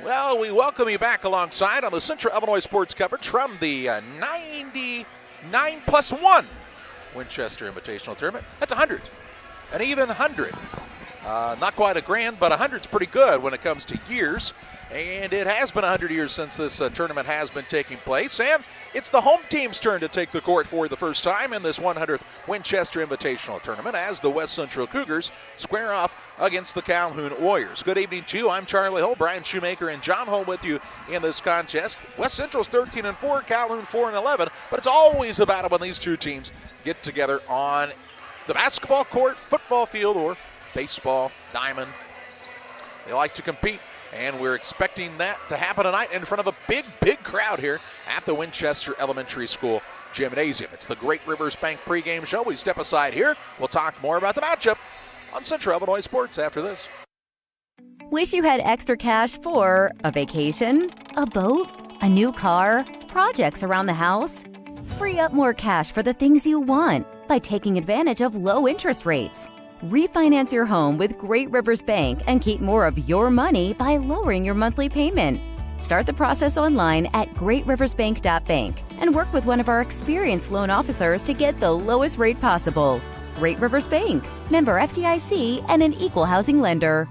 Well, we welcome you back alongside on the Central Illinois sports coverage from the 99+1 Winchester Invitational Tournament. That's 100, an even 100. Not quite a grand, but 100's pretty good when it comes to years. And it has been 100 years since this tournament has been taking place. And it's the home team's turn to take the court for the first time in this 100th Winchester Invitational Tournament as the West Central Cougars square off against the Calhoun Warriors. Good evening to you. I'm Charlie Hull, Brian Shoemaker, and John Hull with you in this contest. West Central's 13-4, Calhoun 4-11, but it's always a battle when these two teams get together on the basketball court, football field, or baseball diamond. They like to compete, and we're expecting that to happen tonight in front of a big crowd here at the Winchester Elementary School Gymnasium. It's the Great Rivers Bank pregame show. We step aside here. We'll talk more about the matchup on Central Illinois Sports after this. Wish you had extra cash for a vacation, a boat, a new car, projects around the house? Free up more cash for the things you want by taking advantage of low interest rates. Refinance your home with Great Rivers Bank and keep more of your money by lowering your monthly payment. Start the process online at greatriversbank.bank and work with one of our experienced loan officers to get the lowest rate possible. Great Rivers Bank, member FDIC, and an equal housing lender.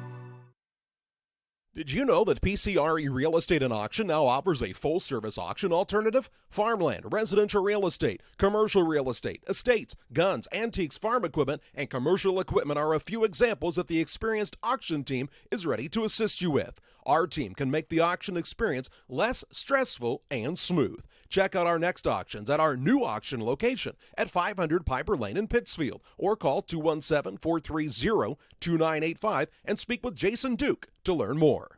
Did you know that PCRE Real Estate and Auction now offers a full-service auction alternative? Farmland, residential real estate, commercial real estate, estates, guns, antiques, farm equipment, and commercial equipment are a few examples that the experienced auction team is ready to assist you with. Our team can make the auction experience less stressful and smooth. Check out our next auctions at our new auction location at 500 Piper Lane in Pittsfield, or call 217-430-2985 and speak with Jason Duke to learn more.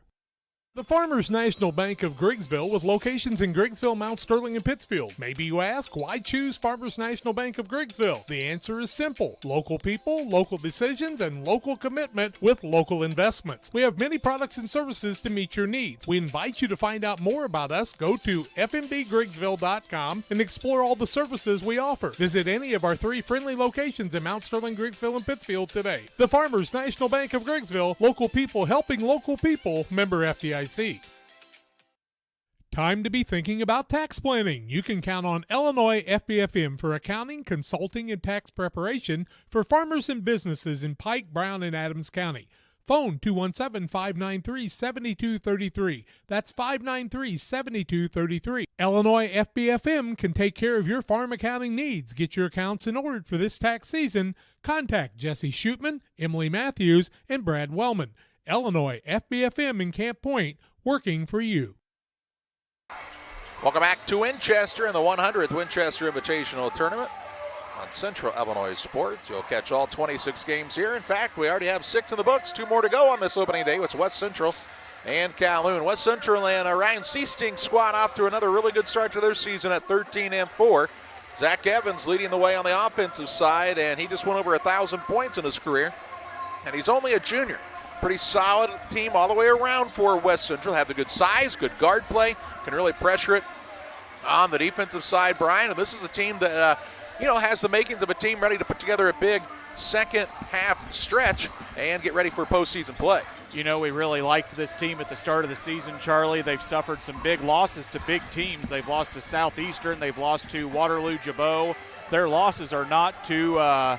The Farmers National Bank of Griggsville with locations in Griggsville, Mount Sterling, and Pittsfield. Maybe you ask, why choose Farmers National Bank of Griggsville? The answer is simple. Local people, local decisions, and local commitment with local investments. We have many products and services to meet your needs. We invite you to find out more about us. Go to fmbgriggsville.com and explore all the services we offer. Visit any of our 3 friendly locations in Mount Sterling, Griggsville, and Pittsfield today. The Farmers National Bank of Griggsville, local people helping local people, member FDIC. Time to be thinking about tax planning. You can count on Illinois FBFM for accounting, consulting, and tax preparation for farmers and businesses in Pike, Brown, and Adams County. Phone 217-593-7233. That's 593-7233. Illinois FBFM can take care of your farm accounting needs. Get your accounts in order for this tax season. Contact Jesse Shootman, Emily Matthews, and Brad Wellman. Illinois FBFM in Camp Point, working for you. Welcome back to Winchester in the 100th Winchester Invitational Tournament on Central Illinois Sports. You'll catch all 26 games here. In fact, we already have 6 in the books, 2 more to go on this opening day. It's West Central and Calhoun. West Central and Ryan Seasting's squad off to another really good start to their season at 13-4. Zach Evans leading the way on the offensive side, and he just went over 1,000 points in his career, and he's only a junior. Pretty solid team all the way around for West Central. Have the good size, good guard play, can really pressure it on the defensive side, Brian. And this is a team that, has the makings of a team ready to put together a big second half stretch and get ready for postseason play. You know, we really liked this team at the start of the season, Charlie. They've suffered some big losses to big teams. They've lost to Southeastern. They've lost to Waterloo-Jabot. Their losses are not to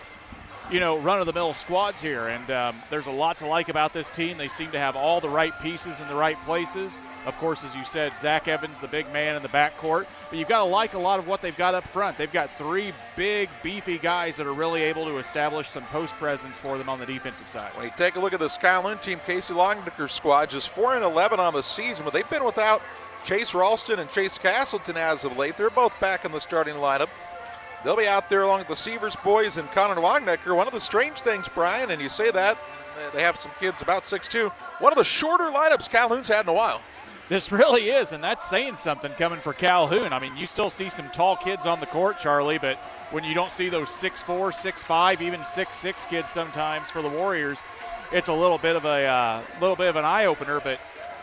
run-of-the-mill squads here, and there's a lot to like about this team. They seem to have all the right pieces in the right places. Of course, as you said, Zach Evans, the big man in the backcourt, but you've got to like a lot of what they've got up front. They've got 3 big, beefy guys that are really able to establish some post presence for them on the defensive side. When you take a look at this Calhoun team, Casey Longdicker's squad, just 4-11 on the season, but they've been without Chase Ralston and Chase Castleton as of late. They're both back in the starting lineup. They'll be out there along with the Sievers boys and Connor Wagnecker. One of the strange things, Brian, and you say that, they have some kids about 6'2", one of the shorter lineups Calhoun's had in a while. This really is, and that's saying something coming for Calhoun. I mean, you still see some tall kids on the court, Charlie, but when you don't see those 6'4", 6'5", even 6'6" kids sometimes for the Warriors, it's a little bit of an eye-opener, but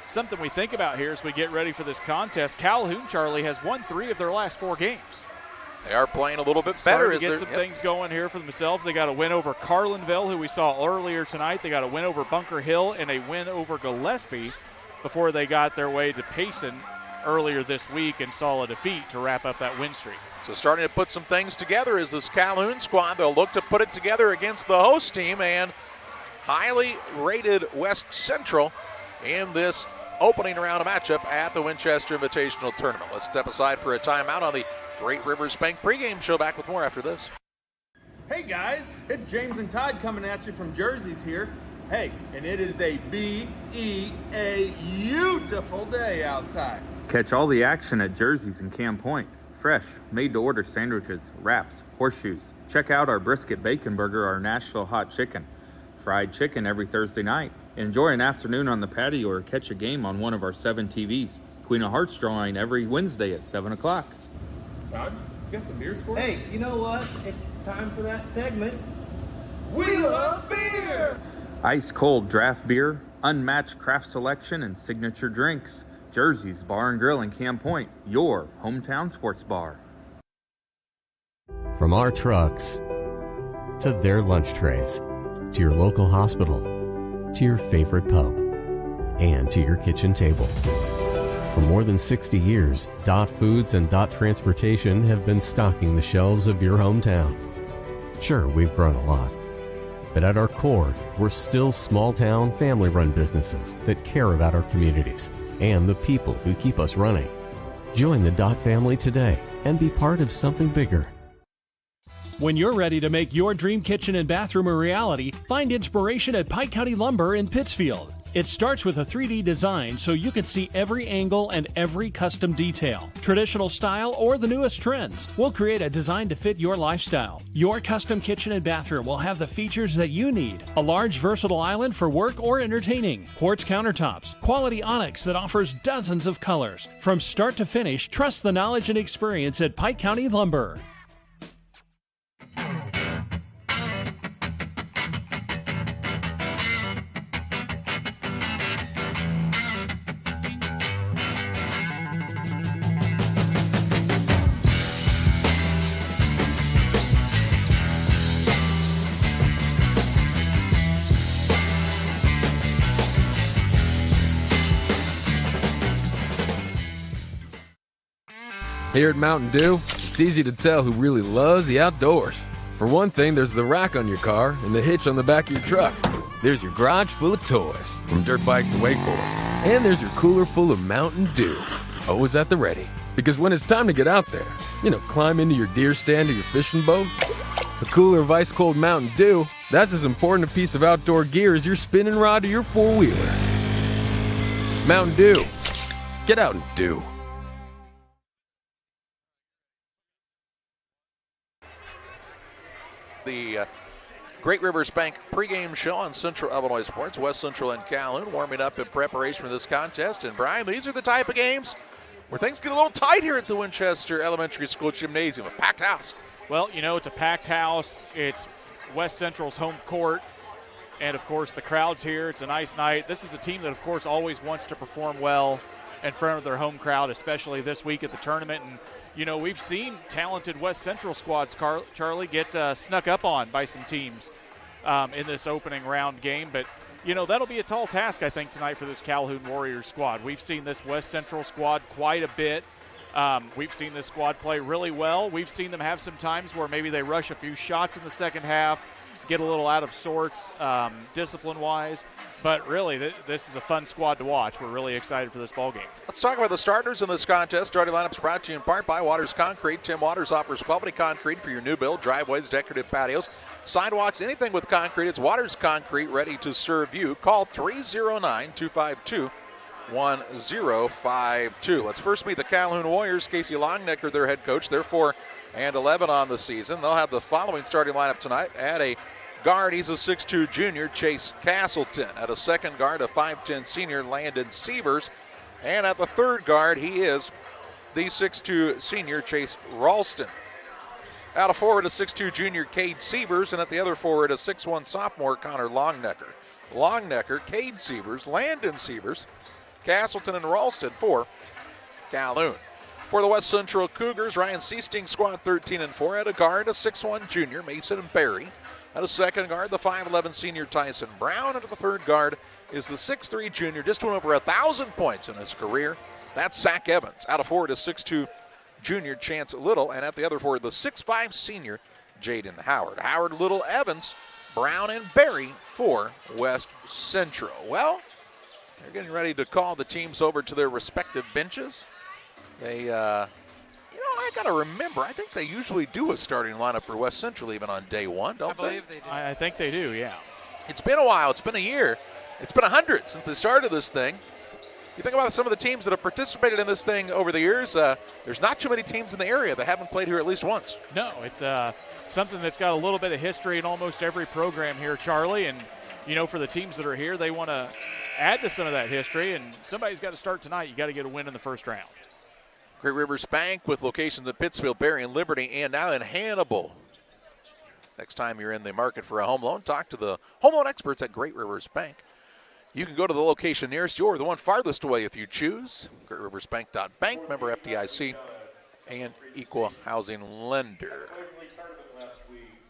something we think about here as we get ready for this contest. Calhoun, Charlie, has won 3 of their last 4 games. They are playing a little bit better. better. To get some things going here for themselves. They got a win over Carlinville, who we saw earlier tonight. They got a win over Bunker Hill and a win over Gillespie. before they got their way to Payson earlier this week and saw a defeat to wrap up that win streak. So starting to put some things together is this Calhoun squad. They'll look to put it together against the host team and highly rated West Central in this opening round matchup at the Winchester Invitational Tournament. Let's step aside for a timeout on the Great Rivers Bank pregame show. Back with more after this. Hey guys, it's James and Todd coming at you from Jersey's here. Hey, and it is a beautiful day outside. Catch all the action at Jersey's in Camp Point. Fresh, made-to-order sandwiches, wraps, horseshoes. Check out our brisket bacon burger, our Nashville hot chicken. Fried chicken every Thursday night. Enjoy an afternoon on the patio or catch a game on one of our 7 TVs. Queen of Hearts drawing every Wednesday at 7 o'clock. Todd, you got some beers for us? Hey, you know what? It's time for that segment. We love beer! Ice-cold draft beer, unmatched craft selection, and signature drinks. Jersey's Bar and Grill in Camp Point, your hometown sports bar. From our trucks to their lunch trays, to your local hospital, to your favorite pub, and to your kitchen table. For more than 60 years, Dot Foods and Dot Transportation have been stocking the shelves of your hometown. Sure, we've grown a lot, but at our core, we're still small-town, family-run businesses that care about our communities and the people who keep us running. Join the Dot family today and be part of something bigger. When you're ready to make your dream kitchen and bathroom a reality, find inspiration at Pike County Lumber in Pittsfield. It starts with a 3D design so you can see every angle and every custom detail. Traditional style or the newest trends. We'll create a design to fit your lifestyle. Your custom kitchen and bathroom will have the features that you need. A large versatile island for work or entertaining. Quartz countertops. Quality onyx that offers dozens of colors. From start to finish, trust the knowledge and experience at Pike County Lumber. Here at Mountain Dew, it's easy to tell who really loves the outdoors. For one thing, there's the rack on your car and the hitch on the back of your truck. There's your garage full of toys, from dirt bikes to wakeboards. And there's your cooler full of Mountain Dew, always at the ready. Because when it's time to get out there, climb into your deer stand or your fishing boat, a cooler of ice-cold Mountain Dew, that's as important a piece of outdoor gear as your spinning rod or your four-wheeler. Mountain Dew. Get out and do. The Great Rivers Bank pregame show on Central Illinois Sports. West Central and Calhoun warming up in preparation for this contest. And Brian, these are the type of games where things get a little tight here at the Winchester Elementary School Gymnasium. A packed house. Well, it's a packed house. It's West Central's home court. And, of course, the crowd's here. It's a nice night. This is a team that, of course, always wants to perform well in front of their home crowd, especially this week at the tournament. And we've seen talented West Central squads, Charlie, get snuck up on by some teams in this opening round game. But, that'll be a tall task, I think, tonight for this Calhoun Warriors squad. We've seen this West Central squad quite a bit. We've seen this squad play really well. We've seen them have some times where maybe they rush a few shots in the second half, get a little out of sorts discipline-wise. But really, this is a fun squad to watch. We're really excited for this ballgame. Let's talk about the starters in this contest. Starting lineups brought to you in part by Waters Concrete. Tim Waters offers quality concrete for your new build, driveways, decorative patios, sidewalks, anything with concrete. It's Waters Concrete, ready to serve you. Call 309-252-1052. Let's first meet the Calhoun Warriors. Casey Longnecker, their head coach. They're 4-11 on the season. They'll have the following starting lineup tonight. At a guard, he's a 6'2 junior, Chase Castleton. At a second guard, a 5'10 senior, Landon Sievers. And at the third guard, he is the 6'2 senior, Chase Ralston. Out of forward, a 6'2 junior, Cade Sievers. And at the other forward, a 6'1 sophomore, Connor Longnecker. Longnecker, Cade Sievers, Landon Sievers, Castleton, and Ralston for Calhoun. For the West Central Cougars, Ryan Seasting, squad 13-4. At a guard, a 6'1 junior, Mason Berry. At the second guard, the 5'11 senior Tyson Brown. And at the third guard is the 6'3 junior, just went over 1,000 points in his career. That's Zach Evans. Out of forward is 6'2 junior Chance Little. And at the other forward, the 6'5 senior Jaden Howard. Howard, Little, Evans, Brown, and Berry for West Central. Well, they're getting ready to call the teams over to their respective benches. They, I got to remember, I think they usually do a starting lineup for West Central even on day one, don't they? I believe they do. I think they do, yeah. It's been a while. It's been a year. It's been 100 since they started this thing. You think about some of the teams that have participated in this thing over the years, there's not too many teams in the area that haven't played here at least once. No, it's something that's got a little bit of history in almost every program here, Charlie. And, for the teams that are here, they want to add to some of that history. And somebody's got to start tonight. You got to get a win in the first round. Great Rivers Bank with locations in Pittsfield, Berry, and Liberty, and now in Hannibal. Next time you're in the market for a home loan, talk to the home loan experts at Great Rivers Bank. You can go to the location nearest you or the one farthest away if you choose. GreatRiversBank.bank, member FDIC, and equal housing lender.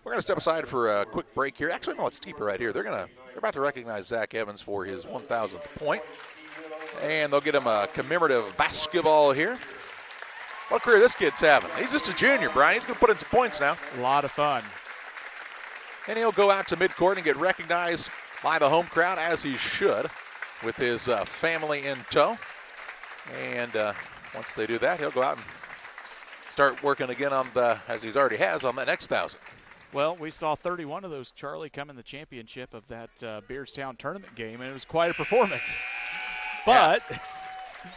We're going to step aside for a quick break here. Actually, no, it's deeper right here. They're about to recognize Zach Evans for his 1,000th point. And they'll get him a commemorative basketball here. What career this kid's having. He's just a junior, Brian. He's going to put in some points now. A lot of fun. And he'll go out to midcourt and get recognized by the home crowd, as he should, with his family in tow. And once they do that, he'll go out and start working again on as he's already has, on that next 1,000. Well, we saw 31 of those, Charlie, come in the championship of that Beardstown tournament game, and it was quite a performance. But... Yeah.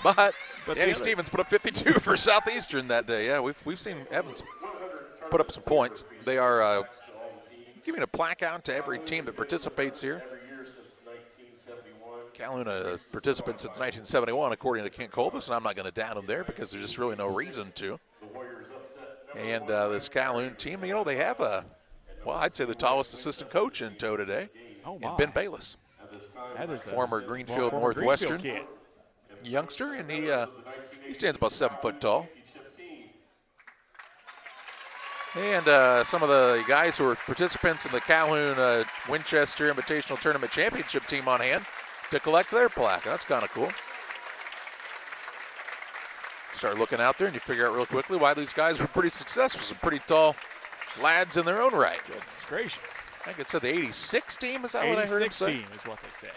But Danny Stevens put up 52 for Southeastern that day. Yeah, we've seen Evans put up some points. They are giving a plaque out to every team that participates here. Calhoun, a participant since 1971, according to Kent Colvis, and I'm not going to doubt him there because there's just really no reason to. And this Calhoun team, they have I'd say the tallest assistant coach in tow today, in Ben Bayless. That is former Greenfield Northwestern youngster, and he stands about 7 foot tall. And some of the guys who are participants in the Calhoun Winchester Invitational Tournament Championship team on hand to collect their plaque. That's kind of cool. Start looking out there and you figure out real quickly why these guys were pretty successful. Some pretty tall lads in their own right. Goodness gracious. I think it said the 86 team, is that what I heard him say? 86 team is what they said.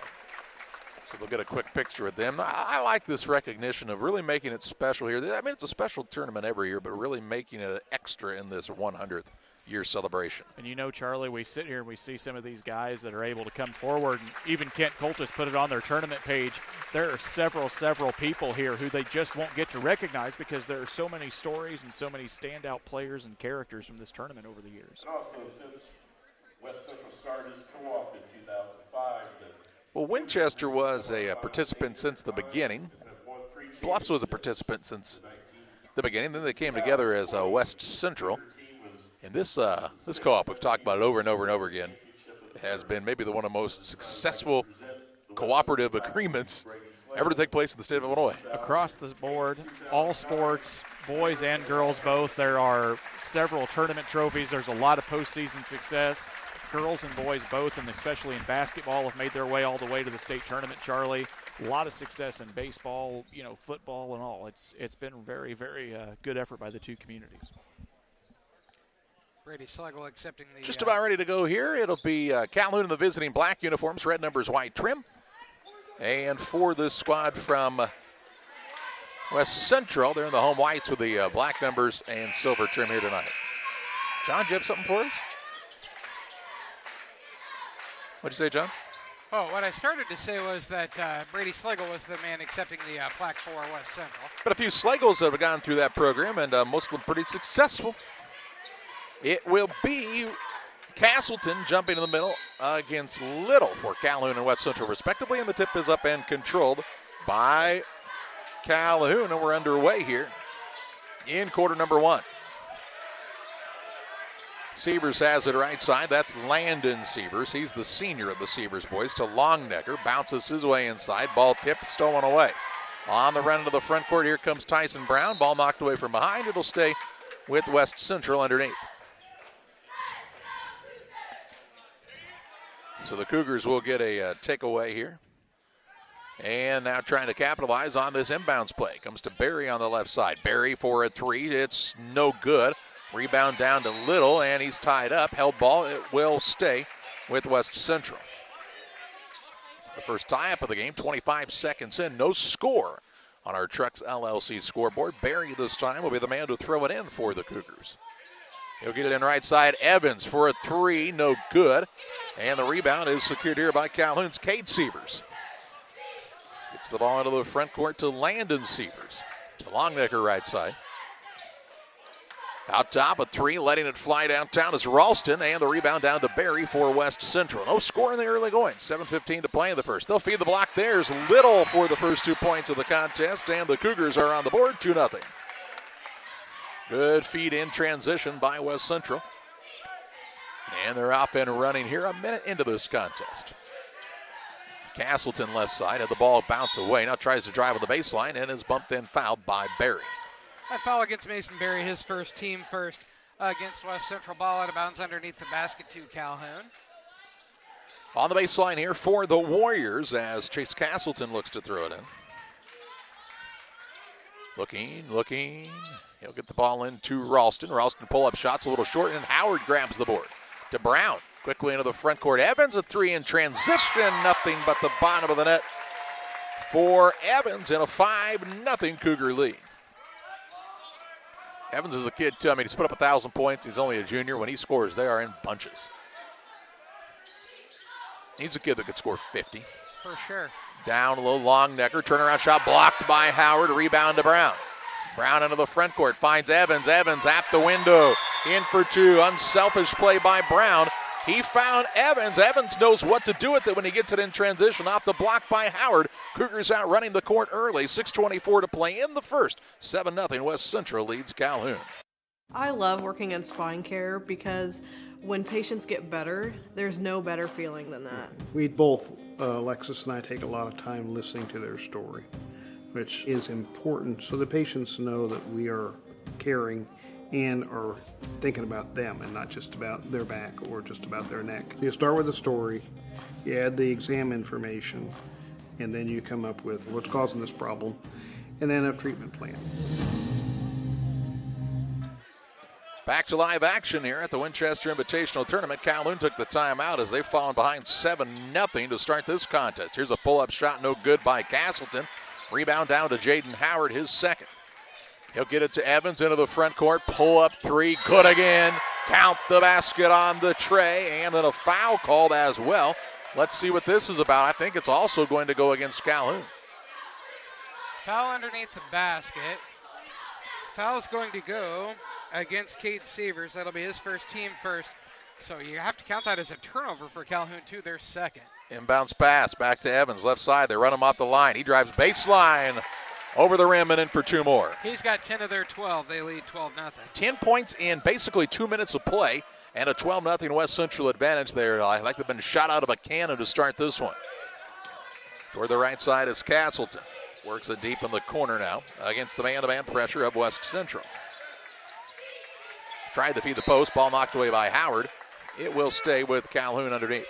So they'll get a quick picture of them. I like this recognition of really making it special here. I mean, it's a special tournament every year, but really making it extra in this 100th year celebration. And Charlie, we sit here and we see some of these guys that are able to come forward, and even Kent Coltis put it on their tournament page. There are several people here who they just won't get to recognize because there are so many stories and so many standout players and characters from this tournament over the years. And also, since West Central started his co-op in 2005, well, Winchester was a participant since the beginning. Bluffs was a participant since the beginning. Then they came together as West Central. And this co-op, we've talked about it over and over and over again, has been maybe one of the most successful cooperative agreements ever to take place in the state of Illinois. Across the board, all sports, boys and girls both, there are several tournament trophies. There's a lot of postseason success. Girls and boys both, and especially in basketball, have made their way all the way to the state tournament, Charlie. A lot of success in baseball, football and all. It's been very, very good effort by the two communities. Brady Schlegel accepting the... Just about ready to go here. It'll be Calhoun in the visiting black uniforms, red numbers, white trim. And for this squad from West Central, they're in the home whites with the black numbers and silver trim here tonight. John, do you have something for us? What'd you say, John? Oh, what I started to say was that Brady Schlegel was the man accepting the plaque for West Central. But a few Schlegels have gone through that program, and most of them pretty successful. It will be Castleton jumping in the middle against Little for Calhoun and West Central, respectively, and the tip is up and controlled by Calhoun, and we're underway here in quarter number one. Sievers has it right side. That's Landon Sievers. He's the senior of the Sievers boys to Longnecker. Bounces his way inside. Ball tipped, stolen away. On the run into the front court, here comes Tyson Brown. Ball knocked away from behind. It'll stay with West Central underneath. So the Cougars will get a takeaway here. And now trying to capitalize on this inbounds play. Comes to Barry on the left side. Barry for a three. It's no good. Rebound down to Little, and he's tied up. Held ball. It will stay with West Central. It's the first tie-up of the game. 25 seconds in. No score on our Trucks LLC scoreboard. Barry this time will be the man to throw it in for the Cougars. He'll get it in right side. Evans for a three. No good. And the rebound is secured here by Calhoun's Cade Sievers. Gets the ball into the front court to Landon Sievers. To Longnecker right side. Out top, a three, letting it fly downtown is Ralston, and the rebound down to Barry for West Central. No score in the early going. 7:15 to play in the first. They'll feed the block. There's Little for the first 2 points of the contest, and the Cougars are on the board, 2-0. Good feed in transition by West Central. And they're up and running here a minute into this contest. Castleton left side, had the ball bounce away. Now tries to drive on the baseline and is bumped and fouled by Barry. That foul against Mason Barry, his first, team first, against West Central. Ball out of bounds underneath the basket to Calhoun. On the baseline here for the Warriors as Chase Castleton looks to throw it in. Looking. He'll get the ball into Ralston. Ralston pull-up shots a little short, and Howard grabs the board. To Brown. Quickly into the front court. Evans, a three in transition. Nothing but the bottom of the net for Evans in a 5-0 Cougar lead. Evans is a kid, too. I mean, he's put up 1,000 points. He's only a junior. When he scores, they are in bunches. He's a kid that could score 50. For sure. Down low, Longnecker. Turnaround shot blocked by Howard. Rebound to Brown. Brown into the front court. Finds Evans. Evans at the window. In for two. Unselfish play by Brown. He found Evans. Evans knows what to do with it when he gets it in transition. Off the block by Howard. Cougars out running the court early. 6:24 to play in the first. 7-0 West Central leads Calhoun. I love working in spine care because when patients get better, there's no better feeling than that. We both, Alexis and I, take a lot of time listening to their story, which is important so the patients know that we are caring and are thinking about them and not just about their back or just about their neck. You start with the story, you add the exam information, and then you come up with what's causing this problem, and then a treatment plan. Back to live action here at the Winchester Invitational Tournament. Calhoun took the timeout as they've fallen behind 7-0 to start this contest. Here's a pull-up shot, no good by Castleton. Rebound down to Jaden Howard, his second. He'll get it to Evans into the front court. Pull-up three, good again. Count the basket on the tray, and then a foul called as well. Let's see what this is about. I think it's also going to go against Calhoun. Foul underneath the basket. Foul is going to go against Cade Sievers. That'll be his first, team first. So you have to count that as a turnover for Calhoun, too. Their second. Inbounds pass back to Evans, left side. They run him off the line. He drives baseline over the rim and in for two more. He's got 10 of their 12. They lead 12-0. 10 points in basically 2 minutes of play and a 12-0 West Central advantage there. Like they've been shot out of a cannon to start this one. Toward the right side is Castleton. Works it deep in the corner now against the man-to-man pressure of West Central. Tried to feed the post. Ball knocked away by Howard. It will stay with Calhoun underneath.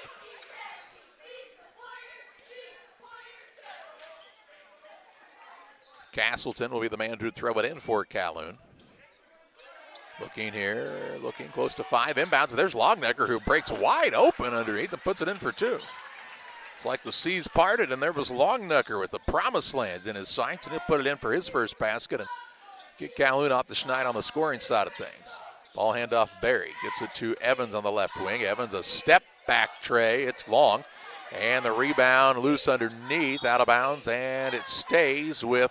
Castleton will be the man to throw it in for Calhoun. Looking here, looking close to 5 inbounds. There's Longnecker who breaks wide open underneath and puts it in for 2. It's like the seas parted, and there was Longnecker with the promised land in his sights, and he'll put it in for his first basket and get Calhoun off the schneid on the scoring side of things. Ball handoff Barry. Gets it to Evans on the left wing. Evans a step back tray. It's long. And the rebound loose underneath, out of bounds, and it stays with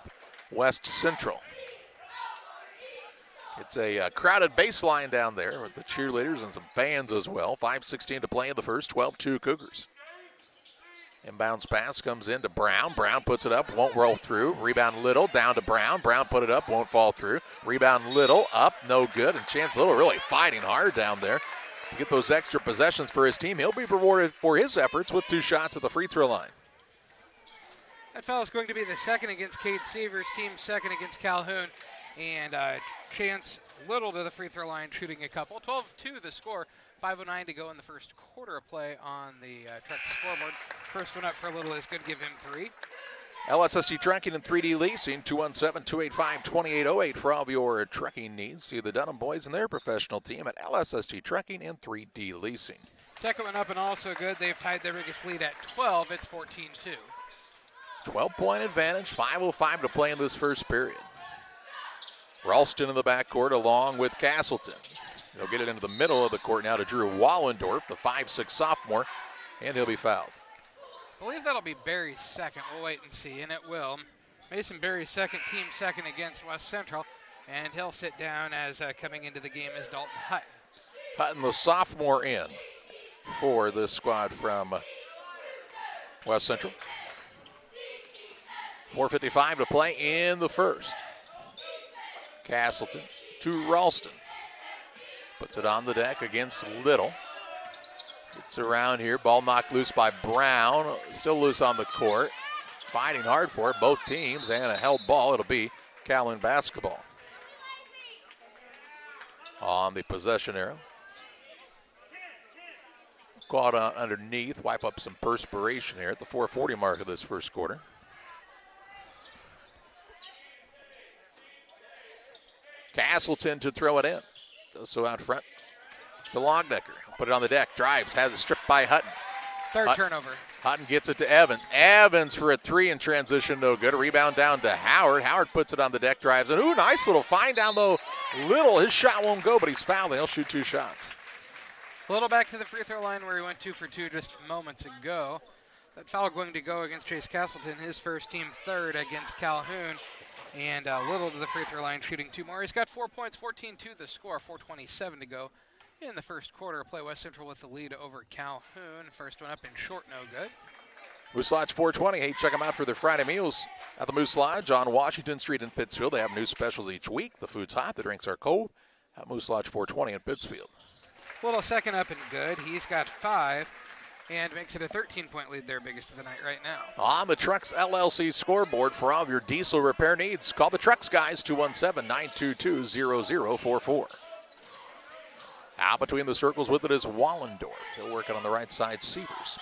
West Central. It's a crowded baseline down there with the cheerleaders and some fans as well. 5:16 to play in the first, 12-2 Cougars. Inbounds pass comes into Brown. Brown puts it up, won't roll through. Rebound Little, down to Brown. Brown put it up, won't fall through. Rebound Little, up, no good. And Chance Little really fighting hard down there to get those extra possessions for his team. He'll be rewarded for his efforts with 2 shots at the free throw line. That foul is going to be the second against Cade Sievers, team second against Calhoun. And Chance Little to the free throw line, shooting a couple. 12-2 the score. 5:09 to go in the first quarter of play on the truck scoreboard. First one up for Little is good. Give him 3. LSST Trucking and 3D Leasing, 217-285-2808 for all of your trucking needs. See the Dunham boys and their professional team at LSST Trucking and 3D Leasing. Second one up and also good. They've tied their biggest lead at 12. It's 14-2. 12-point advantage, 5:05 to play in this first period. Ralston in the backcourt along with Castleton. They'll get it into the middle of the court now to Drew Wallendorf, the 5'6 sophomore, and he'll be fouled. I believe that'll be Barry's second. We'll wait and see, and it will. Mason Barry's second, team second against West Central, and he'll sit down as coming into the game is Dalton Hutton. Hutton, the sophomore, in for this squad from West Central. 4:55 to play in the first. Castleton to Ralston. Puts it on the deck against Little. Gets around here. Ball knocked loose by Brown. Still loose on the court. Fighting hard for it, both teams, and a held ball. It'll be Calhoun basketball. On the possession arrow. Caught underneath. Wipe up some perspiration here at the 4:40 mark of this first quarter. Castleton to throw it in. Does so out front to Longdecker. Put it on the deck. Drives. Has it stripped by Hutton. Third turnover. Hutton gets it to Evans. Evans for a 3 in transition. No good. Rebound down to Howard. Howard puts it on the deck. Drives. And ooh, nice little find down low. Little. His shot won't go, but he's fouled. He'll shoot 2 shots. A little back to the free throw line where he went 2 for 2 just moments ago. That foul going to go against Chase Castleton. His first, team third against Calhoun. And Little to the free throw line, shooting 2 more. He's got 4 points, 14-2 the score, 4:27 to go in the first quarter. Play West Central with the lead over Calhoun. First one up and short, no good. Moose Lodge 420. Hey, check them out for their Friday meals at the Moose Lodge on Washington Street in Pittsfield. They have new specials each week. The food's hot, the drinks are cold at Moose Lodge 420 in Pittsfield. Little second up and good. He's got 5. And makes it a 13-point lead, their biggest of the night right now. On the Trucks LLC scoreboard for all of your diesel repair needs, call the Trucks guys, 217-922-0044. Out between the circles with it is Wallendorf. They're working on the right side, Severs.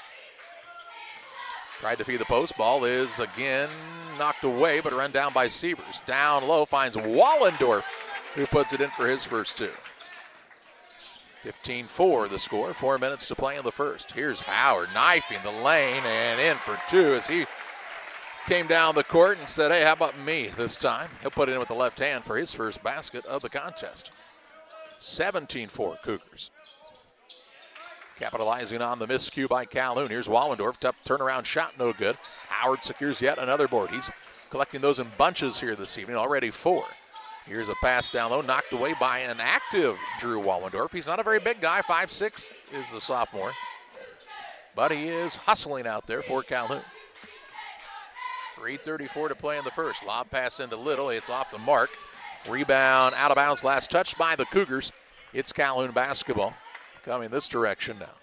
Tried to feed the post. Ball is again knocked away, but run down by Severs. Down low, finds Wallendorf, who puts it in for his first 2. 15-4 the score, 4 minutes to play in the first. Here's Howard knifing the lane and in for 2 as he came down the court and said, hey, how about me this time? He'll put it in with the left hand for his first basket of the contest. 17-4 Cougars. Capitalizing on the miscue by Calhoun. Here's Wallendorf, tough turnaround shot, no good. Howard secures yet another board. He's collecting those in bunches here this evening, already 4. Here's a pass down low, knocked away by an active Drew Wallendorf. He's not a very big guy, 5'6" is the sophomore. But he is hustling out there for Calhoun. 3:34 to play in the first. Lob pass into Little, it's off the mark. Rebound out of bounds, last touch by the Cougars. It's Calhoun basketball coming this direction now.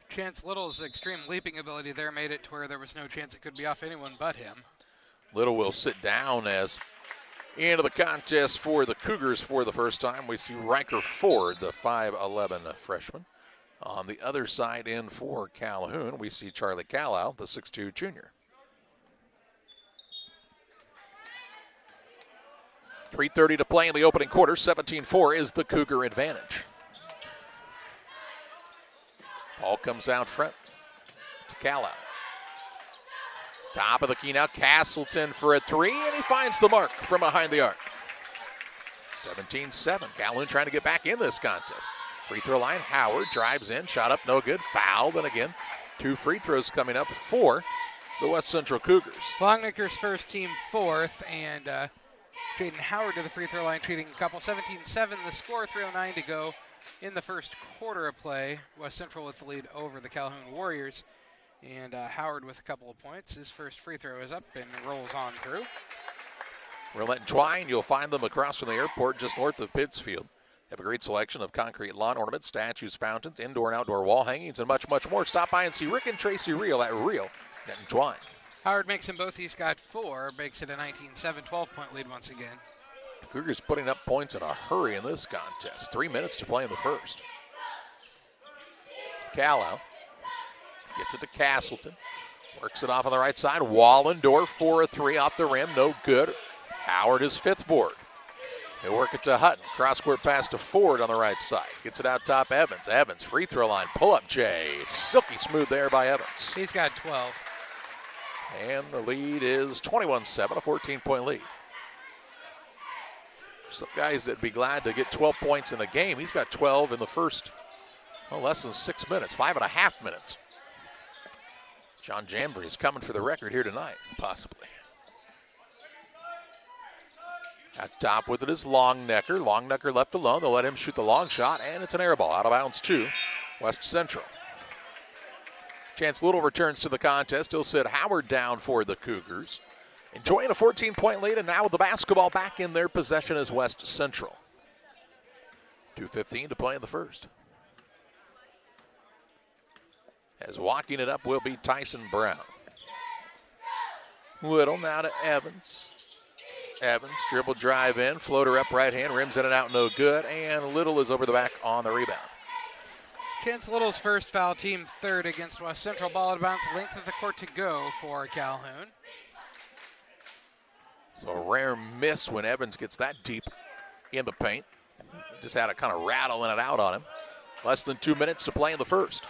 Chance Little's extreme leaping ability there made it to where there was no chance it could be off anyone but him. Little will sit down as into the contest for the Cougars for the first time. We see Riker Ford, the 5'11 freshman. On the other side in for Calhoun, we see Charlie Callow, the 6'2 junior. 3:30 to play in the opening quarter. 17-4 is the Cougar advantage. Ball comes out front to Callow. Top of the key now, Castleton for a 3, and he finds the mark from behind the arc. 17-7, Calhoun trying to get back in this contest. Free throw line, Howard drives in, shot up, no good, fouled, and again, 2 free throws coming up for the West Central Cougars. Longnicker's first, team fourth, and Jaden Howard to the free throw line, treating a couple. 17-7, the score, 3:09 to go in the first quarter of play. West Central with the lead over the Calhoun Warriors. And Howard with a couple of points. His first free throw is up and rolls on through. Roulette and Twine, you'll find them across from the airport just north of Pittsfield. They have a great selection of concrete lawn ornaments, statues, fountains, indoor and outdoor wall hangings, and much, much more. Stop by and see Rick and Tracy Reel at Reel Net and Twine. Howard makes them both. He's got 4. Makes it a 19-7, 12-point lead once again. The Cougars putting up points in a hurry in this contest. 3 minutes to play in the first. Calhoun. Gets it to Castleton. Works it off on the right side. Wallendorf for a three off the rim. No good. Howard his fifth board. They work it to Hutton. Cross-court pass to Ford on the right side. Gets it out top Evans. Evans, free throw line. Pull-up J. Silky smooth there by Evans. He's got 12. And the lead is 21-7, a 14-point lead. Some guys that'd be glad to get 12 points in the game. He's got 12 in the first, less than 6 minutes, 5.5 minutes. John Jambry is coming for the record here tonight, possibly. At top with it is Longnecker. Longnecker left alone. They'll let him shoot the long shot, and it's an air ball out of bounds to West Central. Chance Little returns to the contest. He'll sit Howard down for the Cougars. Enjoying a 14-point lead, and now with the basketball back in their possession is West Central. 2:15 to play in the first. As walking it up will be Tyson Brown. Little now to Evans. Evans, dribble drive in, floater up right hand, rims in and out, no good, and Little is over the back on the rebound. Chance Little's first foul, team third against West Central. Ball out of bounds, length of the court to go for Calhoun. So a rare miss when Evans gets that deep in the paint. Just had a kind of rattling it out on him. Less than 2 minutes to play in the first.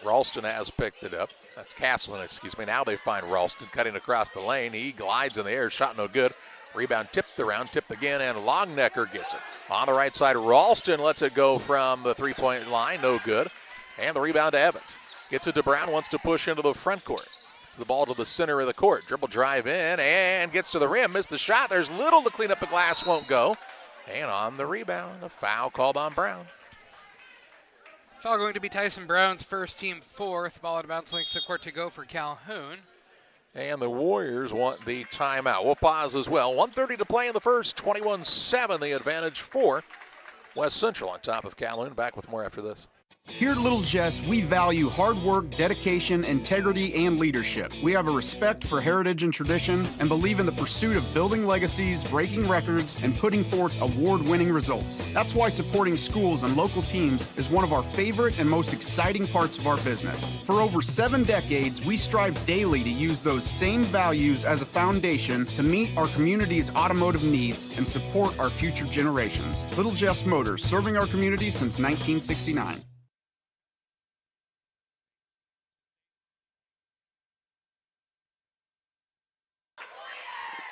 Ralston has picked it up. That's Castleton, excuse me. Now they find Ralston cutting across the lane. He glides in the air, shot no good. Rebound tipped around, tipped again, and Longnecker gets it. On the right side, Ralston lets it go from the three-point line, no good. And the rebound to Evans. Gets it to Brown, wants to push into the front court. Gets the ball to the center of the court. Dribble drive in and gets to the rim, missed the shot. There's Little to clean up the glass, won't go. And on the rebound, the foul called on Brown. Foul going to be Tyson Brown's first, team fourth. Ball out of bounds, length of the court to go for Calhoun. And the Warriors want the timeout. We'll pause as well. 1:30 to play in the first. 21-7 the advantage for West Central on top of Calhoun. Back with more after this. Here at Little Jess, we value hard work, dedication, integrity, and leadership. We have a respect for heritage and tradition and believe in the pursuit of building legacies, breaking records, and putting forth award-winning results. That's why supporting schools and local teams is one of our favorite and most exciting parts of our business. For over 7 decades, we strive daily to use those same values as a foundation to meet our community's automotive needs and support our future generations. Little Jess Motors, serving our community since 1969.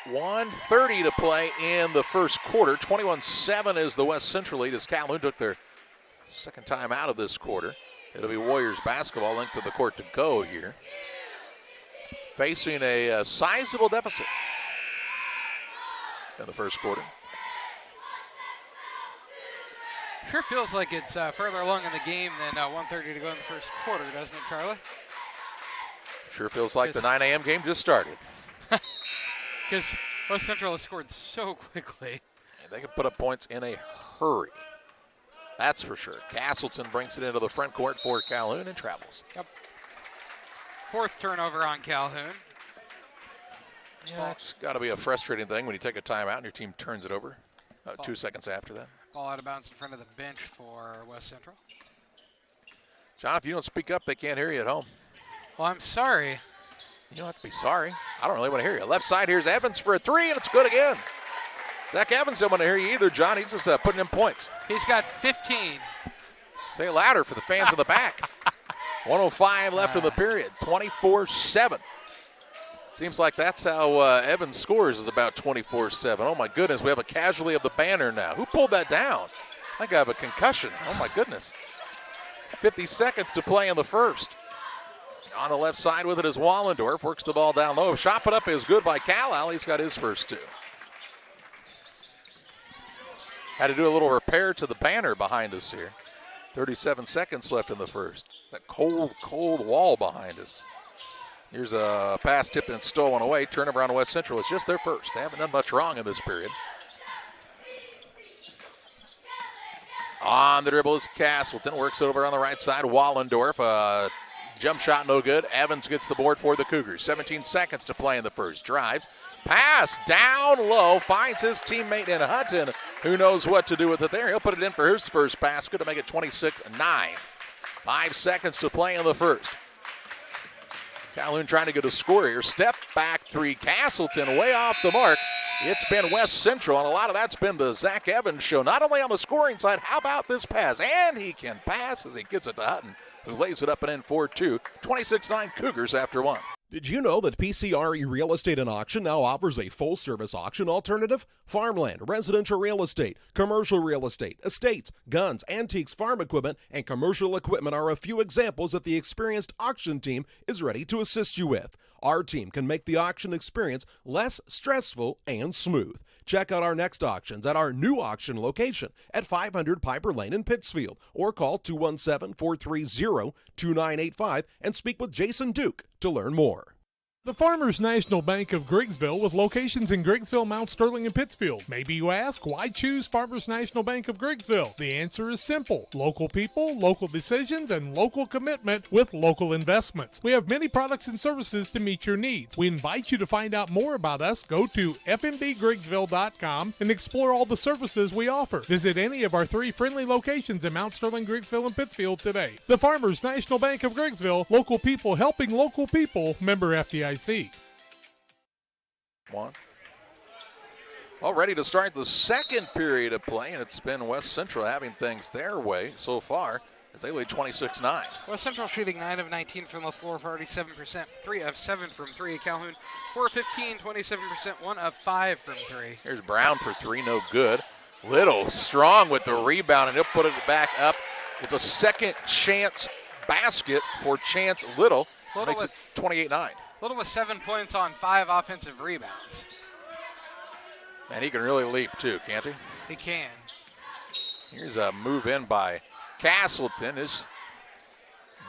1:30 to play in the first quarter. 21-7 is the West Central lead as Calhoun took their second time out of this quarter. It'll be Warriors basketball, length of the court to go here. Facing a sizable deficit in the first quarter. Sure feels like it's further along in the game than 1:30 to go in the first quarter, doesn't it, Charlie? Sure feels like the 9 a.m. game just started. Because West Central has scored so quickly. And they can put up points in a hurry. That's for sure. Castleton brings it into the front court for Calhoun and travels. Yep. Fourth turnover on Calhoun. Yeah, that's got to be a frustrating thing when you take a timeout and your team turns it over 2 seconds after that. Ball out of bounds in front of the bench for West Central. John, if you don't speak up, they can't hear you at home. Well, I'm sorry. You don't have to be sorry. I don't really want to hear you. Left side, here's Evans for a three, and it's good again. Zach Evans don't want to hear you either, John. He's just putting in points. He's got 15. Say it louder for the fans in the back. 1:05 left in the period. 24-7. Seems like that's how Evans scores, is about 24-7. Oh, my goodness. We have a casualty of the banner now. Who pulled that down? I think I have a concussion. Oh, my goodness. 50 seconds to play in the first. On the left side with it is Wallendorf. Works the ball down low. Shot put up is good by Calhoun. He's got his first two. Had to do a little repair to the banner behind us here. 37 seconds left in the first. That cold, cold wall behind us. Here's a pass tipped and stolen away. Turnover on West Central. It's just their first. They haven't done much wrong in this period. On the dribble is Castleton. Works it over on the right side. Wallendorf. Jump shot no good. Evans gets the board for the Cougars. 17 seconds to play in the first. Drives. Pass down low. Finds his teammate in Hutton. Who knows what to do with it there. He'll put it in for his first pass. Good to make it 26-9. 5 seconds to play in the first. Calhoun trying to get a score here. Step back three. Castleton way off the mark. It's been West Central, and a lot of that's been the Zach Evans show. Not only on the scoring side, how about this pass? And he can pass as he gets it to Hutton, who lays it up and in 4-2. 26-9 Cougars after one. Did you know that PCRE Real Estate and Auction now offers a full-service auction alternative? Farmland, residential real estate, commercial real estate, estates, guns, antiques, farm equipment, and commercial equipment are a few examples that the experienced auction team is ready to assist you with. Our team can make the auction experience less stressful and smooth. Check out our next auctions at our new auction location at 500 Piper Lane in Pittsfield, or call 217-430-2985 and speak with Jason Duke to learn more. The Farmers National Bank of Griggsville with locations in Griggsville, Mount Sterling, and Pittsfield. Maybe you ask, why choose Farmers National Bank of Griggsville? The answer is simple. Local people, local decisions, and local commitment with local investments. We have many products and services to meet your needs. We invite you to find out more about us. Go to fmbgriggsville.com and explore all the services we offer. Visit any of our 3 friendly locations in Mount Sterling, Griggsville, and Pittsfield today. The Farmers National Bank of Griggsville, local people helping local people, member FDIC. One. All ready to start the second period of play, and it's been West Central having things their way so far as they lead 26-9. West Central shooting 9 of 19 from the floor, 47%, 3 of 7 from 3. Calhoun 4 of 15, 27%, 1 of 5 from 3. Here's Brown for 3, no good. Little strong with the rebound, and he'll put it back up. It's a second chance basket for Chance Little. Makes it 28-9. Little with 7 points on 5 offensive rebounds. And he can really leap too, can't he? He can. Here's a move in by Castleton. His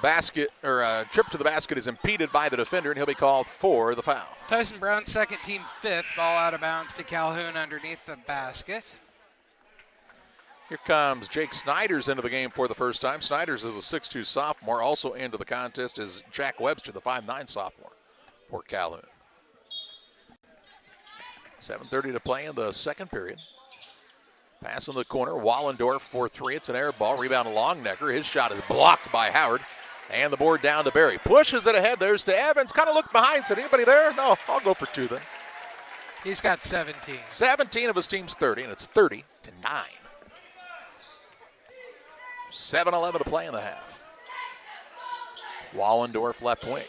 basket or trip to the basket is impeded by the defender, and he'll be called for the foul. Tyson Brown, second team 5th. Ball out of bounds to Calhoun underneath the basket. Here comes Jake Snyders into the game for the first time. Snyders is a 6'2 sophomore. Also into the contest is Jack Webster, the 5'9 sophomore for Calhoun. 7:30 to play in the second period. Pass in the corner. Wallendorf for 3. It's an air ball. Rebound Longnecker. His shot is blocked by Howard. And the board down to Berry. Pushes it ahead. There's to Evans. Kind of looked behind. Said, anybody there? No, I'll go for 2 then. He's got 17. 17 of his team's 30, and it's 30-9. 7:11 to play in the half. Wallendorf left wing.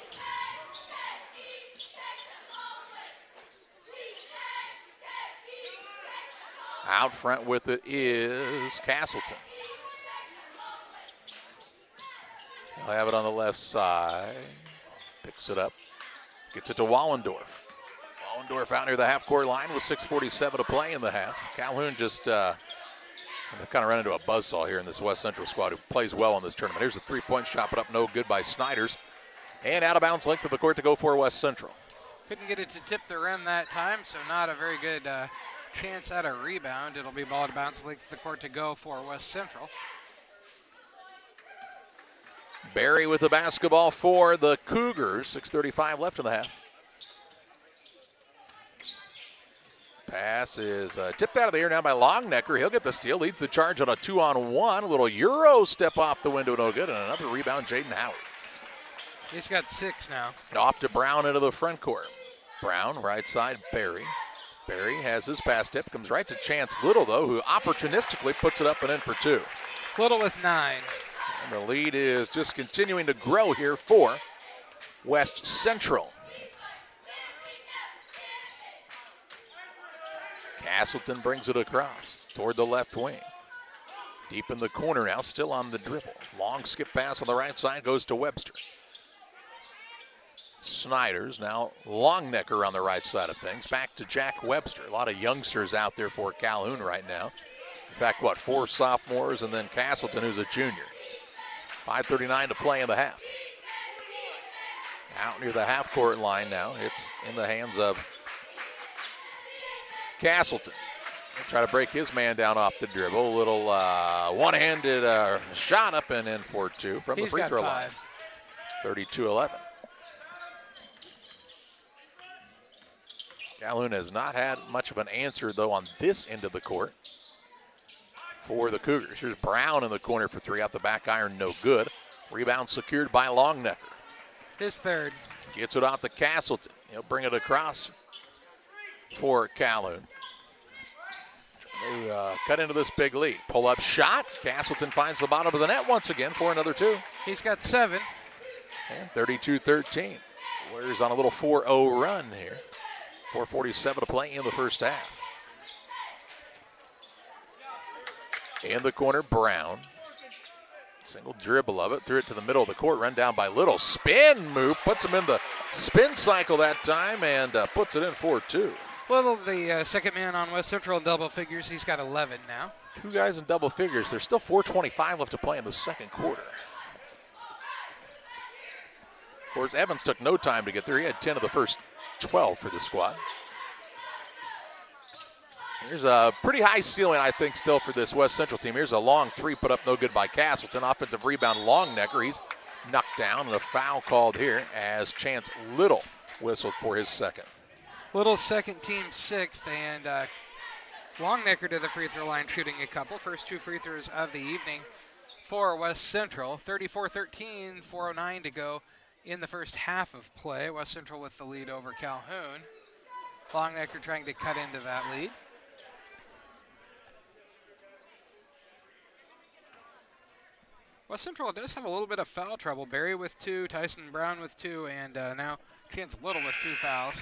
Out front with it is Castleton. He'll have it on the left side. Picks it up. Gets it to Wallendorf. Wallendorf out near the half-court line with 6:47 to play in the half. Calhoun just kind of run into a buzzsaw here in this West Central squad who plays well in this tournament. Here's a three-point shot put up, no good by Snyders. And out of bounds length of the court to go for West Central. Couldn't get it to tip the rim that time, so not a very good chance at a rebound. It'll be ball out of bounds length of the court to go for West Central. Berry with the basketball for the Cougars. 6:35 left in the half. Pass is tipped out of the air now by Longnecker. He'll get the steal. Leads the charge on a 2-on-1. A little Euro step off the window, no good. And another rebound, Jaden Howard. He's got 6 now. Off to Brown into the front court. Brown, right side, Berry. Berry has his pass tip. Comes right to Chance Little, though, who opportunistically puts it up and in for 2. Little with 9. And the lead is just continuing to grow here for West Central. Castleton brings it across toward the left wing. Deep in the corner now, still on the dribble. Long skip pass on the right side goes to Webster. Snyders, now Longnecker on the right side of things. Back to Jack Webster. A lot of youngsters out there for Calhoun right now. In fact, 4 sophomores and then Castleton, who's a junior. 5:39 to play in the half. Out near the half-court line now. It's in the hands of Castleton. He'll try to break his man down off the dribble. A little one-handed shot up and in for 2 from the free throw line. 32-11. Calhoun has not had much of an answer, though, on this end of the court for the Cougars. Here's Brown in the corner for 3 off the back iron, no good. Rebound secured by Longnecker. His third. Gets it off to Castleton. He'll bring it across for Calhoun. They cut into this big lead. Pull-up shot. Castleton finds the bottom of the net once again for another two. He's got 7. And 32-13. Warriors on a little 4-0 run here. 4:47 to play in the first half. In the corner, Brown. Single dribble of it, threw it to the middle of the court, run down by Little. Spin move, puts him in the spin cycle that time and puts it in for 2. Little, the second man on West Central in double figures. He's got 11 now. 2 guys in double figures. There's still 4:25 left to play in the second quarter. Of course, Evans took no time to get there. He had 10 of the first 12 for the squad. Here's a pretty high ceiling, I think, still for this West Central team. Here's a long three put up no good by Castleton. Offensive rebound, Longnecker. He's knocked down, and a foul called here as Chance Little whistled for his second. Little's second, team 6th, and Longnecker to the free throw line shooting a couple. First 2 free throws of the evening for West Central. 34-13, 4:09 to go in the first half of play. West Central with the lead over Calhoun. Longnecker trying to cut into that lead. West Central does have a little bit of foul trouble. Barry with 2, Tyson Brown with 2, and now Chance Little with 2 fouls.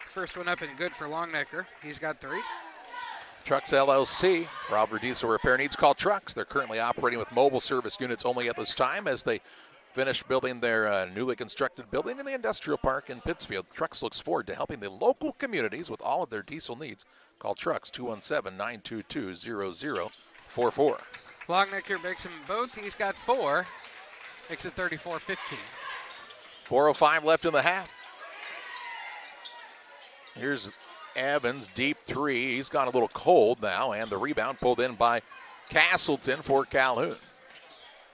First one up and good for Longnecker. He's got 3. Trucks LLC. Robert Diesel repair needs, call Trucks. They're currently operating with mobile service units only at this time as they finish building their newly constructed building in the industrial park in Pittsfield. Trucks looks forward to helping the local communities with all of their diesel needs. Call Trucks 217-922-0044. Longnecker makes them both. He's got 4. Makes it 34-15. 4:05 left in the half. Here's Evans, deep 3. He's gone a little cold now, and the rebound pulled in by Castleton for Calhoun.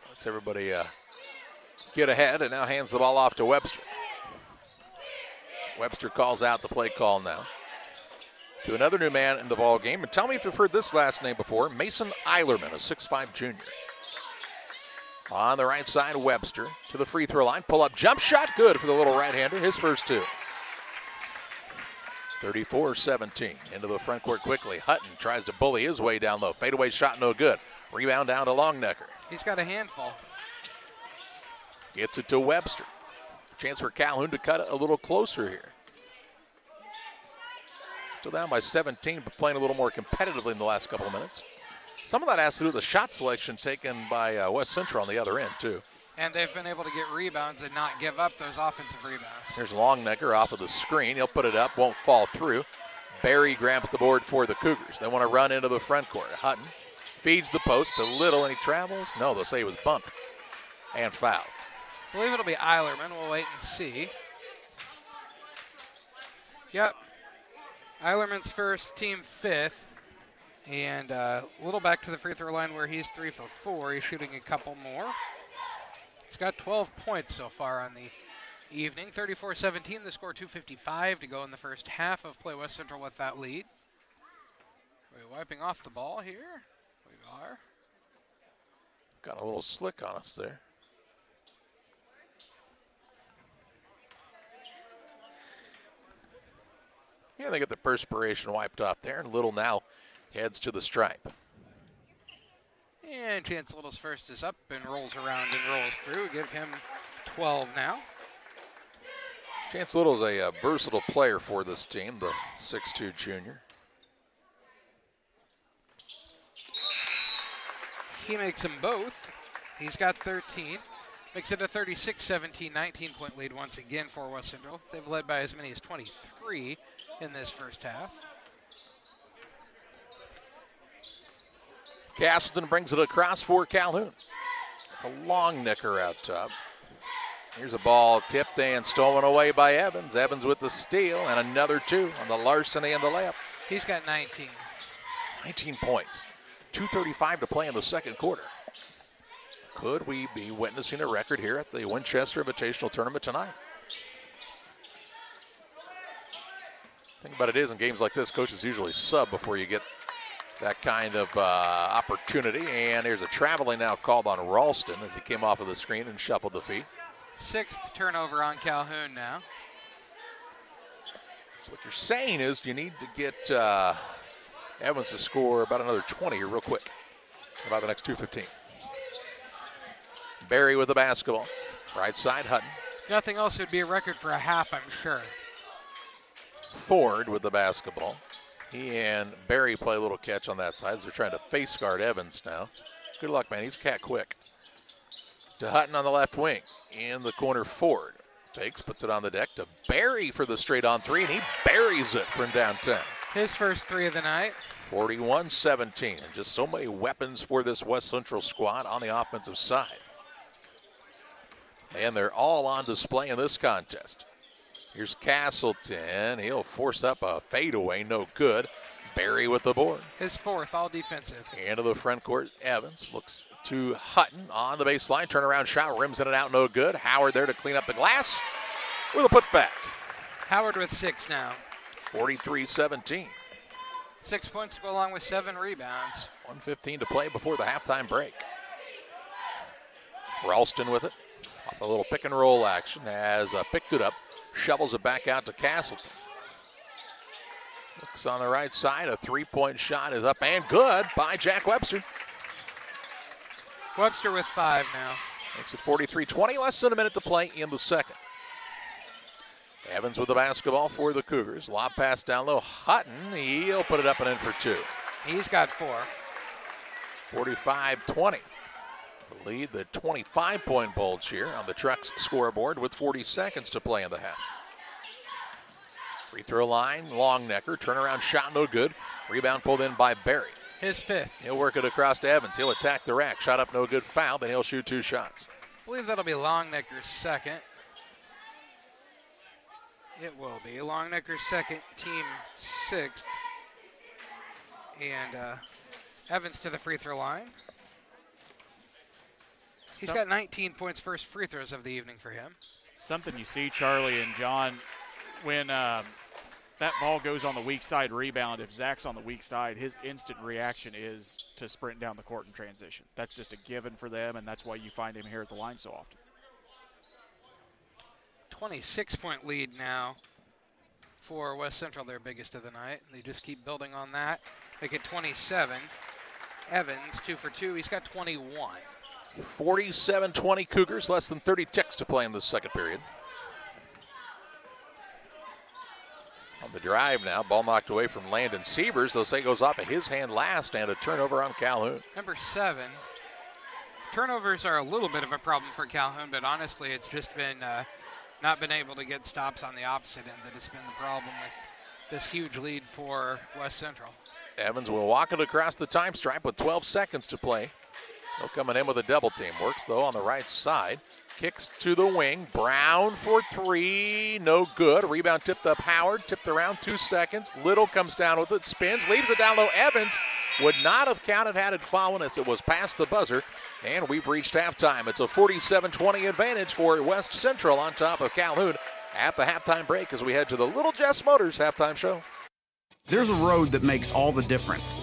Lets everybody get ahead, and now hands the ball off to Webster. Webster calls out the play call now to another new man in the ball game. And tell me if you've heard this last name before. Mason Eilerman, a 6'5 junior. On the right side, Webster to the free throw line. Pull-up jump shot, good for the little right-hander. His first 2. 34-17. Into the front court quickly. Hutton tries to bully his way down low. Fadeaway shot, no good. Rebound down to Longnecker. He's got a handful. Gets it to Webster. Chance for Calhoun to cut it a little closer here. Still down by 17, but playing a little more competitively in the last couple of minutes. Some of that has to do with the shot selection taken by West Central on the other end, too. And they've been able to get rebounds and not give up those offensive rebounds. Here's Longnecker off of the screen. He'll put it up, won't fall through. Barry grabs the board for the Cougars. They want to run into the front court. Hutton feeds the post to Little, and he travels. No, they'll say he was bumped and fouled. I believe it'll be Eilerman. We'll wait and see. Yep. Eilerman's first, team 5th. And a little back to the free throw line where he's 3 for 4. He's shooting a couple more. He's got 12 points so far on the evening. 34-17, the score 2:55 to go in the first half of play. West Central with that lead. We're wiping off the ball here. We are. Got a little slick on us there. Yeah, they get the perspiration wiped off there, and Little now heads to the stripe. And Chance Little's first is up and rolls around and rolls through. Give him 12 now. Chance Little's a versatile player for this team, the 6'2 junior. He makes them both. He's got 13. Makes it a 36-17, 19-point lead once again for West Central. They've led by as many as 23 in this first half. Castleton brings it across for Calhoun. A Longnecker out top. Here's a ball tipped and stolen away by Evans. Evans with the steal and another 2 on the larceny and the layup. He's got 19. 19 points. 2:35 to play in the second quarter. Could we be witnessing a record here at the Winchester Invitational Tournament tonight? The thing about it is, in games like this, coaches usually sub before you get that kind of opportunity. And there's a traveling now called on Ralston as he came off of the screen and shuffled the feet. 6th turnover on Calhoun now. So what you're saying is you need to get Evans to score about another 20 here real quick. About the next 2:15. Barry with the basketball. Right side, Hutton. Nothing else would be a record for a half, I'm sure. Ford with the basketball. He and Barry play a little catch on that side. They're trying to face guard Evans now. Good luck, man. He's cat quick. To Hutton on the left wing. In the corner, Ford. Takes, puts it on the deck to Barry for the straight on three, and he buries it from downtown. His first 3 of the night. 41-17. And just so many weapons for this West Central squad on the offensive side. And they're all on display in this contest. Here's Castleton. He'll force up a fadeaway, no good. Barry with the board. His 4th, all defensive. Into the front court, Evans looks to Hutton on the baseline. Turnaround shot, rims in and out, no good. Howard there to clean up the glass with a putback. Howard with 6 now. 43-17. 6 points to go along with 7 rebounds. 1:15 to play before the halftime break. Ralston with it. Off a little pick and roll action has picked it up. Shovels it back out to Castleton. Looks on the right side. A 3-point shot is up and good by Jack Webster. Webster with 5 now. Makes it 43-20. Less than a minute to play in the second. Evans with the basketball for the Cougars. Lob pass down low. Hutton, he'll put it up and in for 2. He's got 4. 45-20. The lead, the 25-point bulge here on the Trucks scoreboard with 40 seconds to play in the half. Free throw line, Longnecker. Turnaround shot, no good. Rebound pulled in by Barry. His 5th. He'll work it across to Evans. He'll attack the rack. Shot up, no good. Foul, then he'll shoot 2 shots. I believe that'll be Longnecker's 2nd. It will be. Longnecker's 2nd, team 6th. And Evans to the free throw line. He's got 19 points, first free throws of the evening for him. Something you see, Charlie and John, when that ball goes on the weak side rebound, if Zach's on the weak side, his instant reaction is to sprint down the court in transition. That's just a given for them, and that's why you find him here at the line so often. 26-point lead now for West Central, their biggest of the night. They just keep building on that. They get 27. Evans, 2 for 2. He's got 21. 47-20 Cougars, less than 30 ticks to play in the second period. On the drive now, ball knocked away from Landon Sievers. They'll say goes off of his hand last, and a turnover on Calhoun. Number 7. Turnovers are a little bit of a problem for Calhoun, but honestly, it's just been not been able to get stops on the opposite end that has been the problem with this huge lead for West Central. Evans will walk it across the time stripe with 12 seconds to play. They'll coming in with a double team. Works, though, on the right side. Kicks to the wing. Brown for 3. No good. Rebound tipped up Howard. Tipped around 2 seconds. Little comes down with it. Spins. Leaves it down low. Evans would not have counted had it fallen as it was past the buzzer. And we've reached halftime. It's a 47-20 advantage for West Central on top of Calhoun at the halftime break as we head to the Little Jess Motors halftime show. There's a road that makes all the difference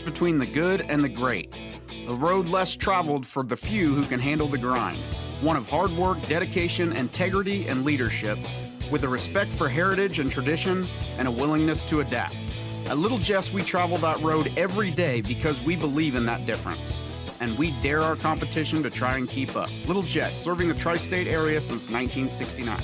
between the good and the great. A road less traveled for the few who can handle the grind. One of hard work, dedication, integrity, and leadership, with a respect for heritage and tradition and a willingness to adapt. At Little Jess, we travel that road every day because we believe in that difference. And we dare our competition to try and keep up. Little Jess, serving the tri-state area since 1969.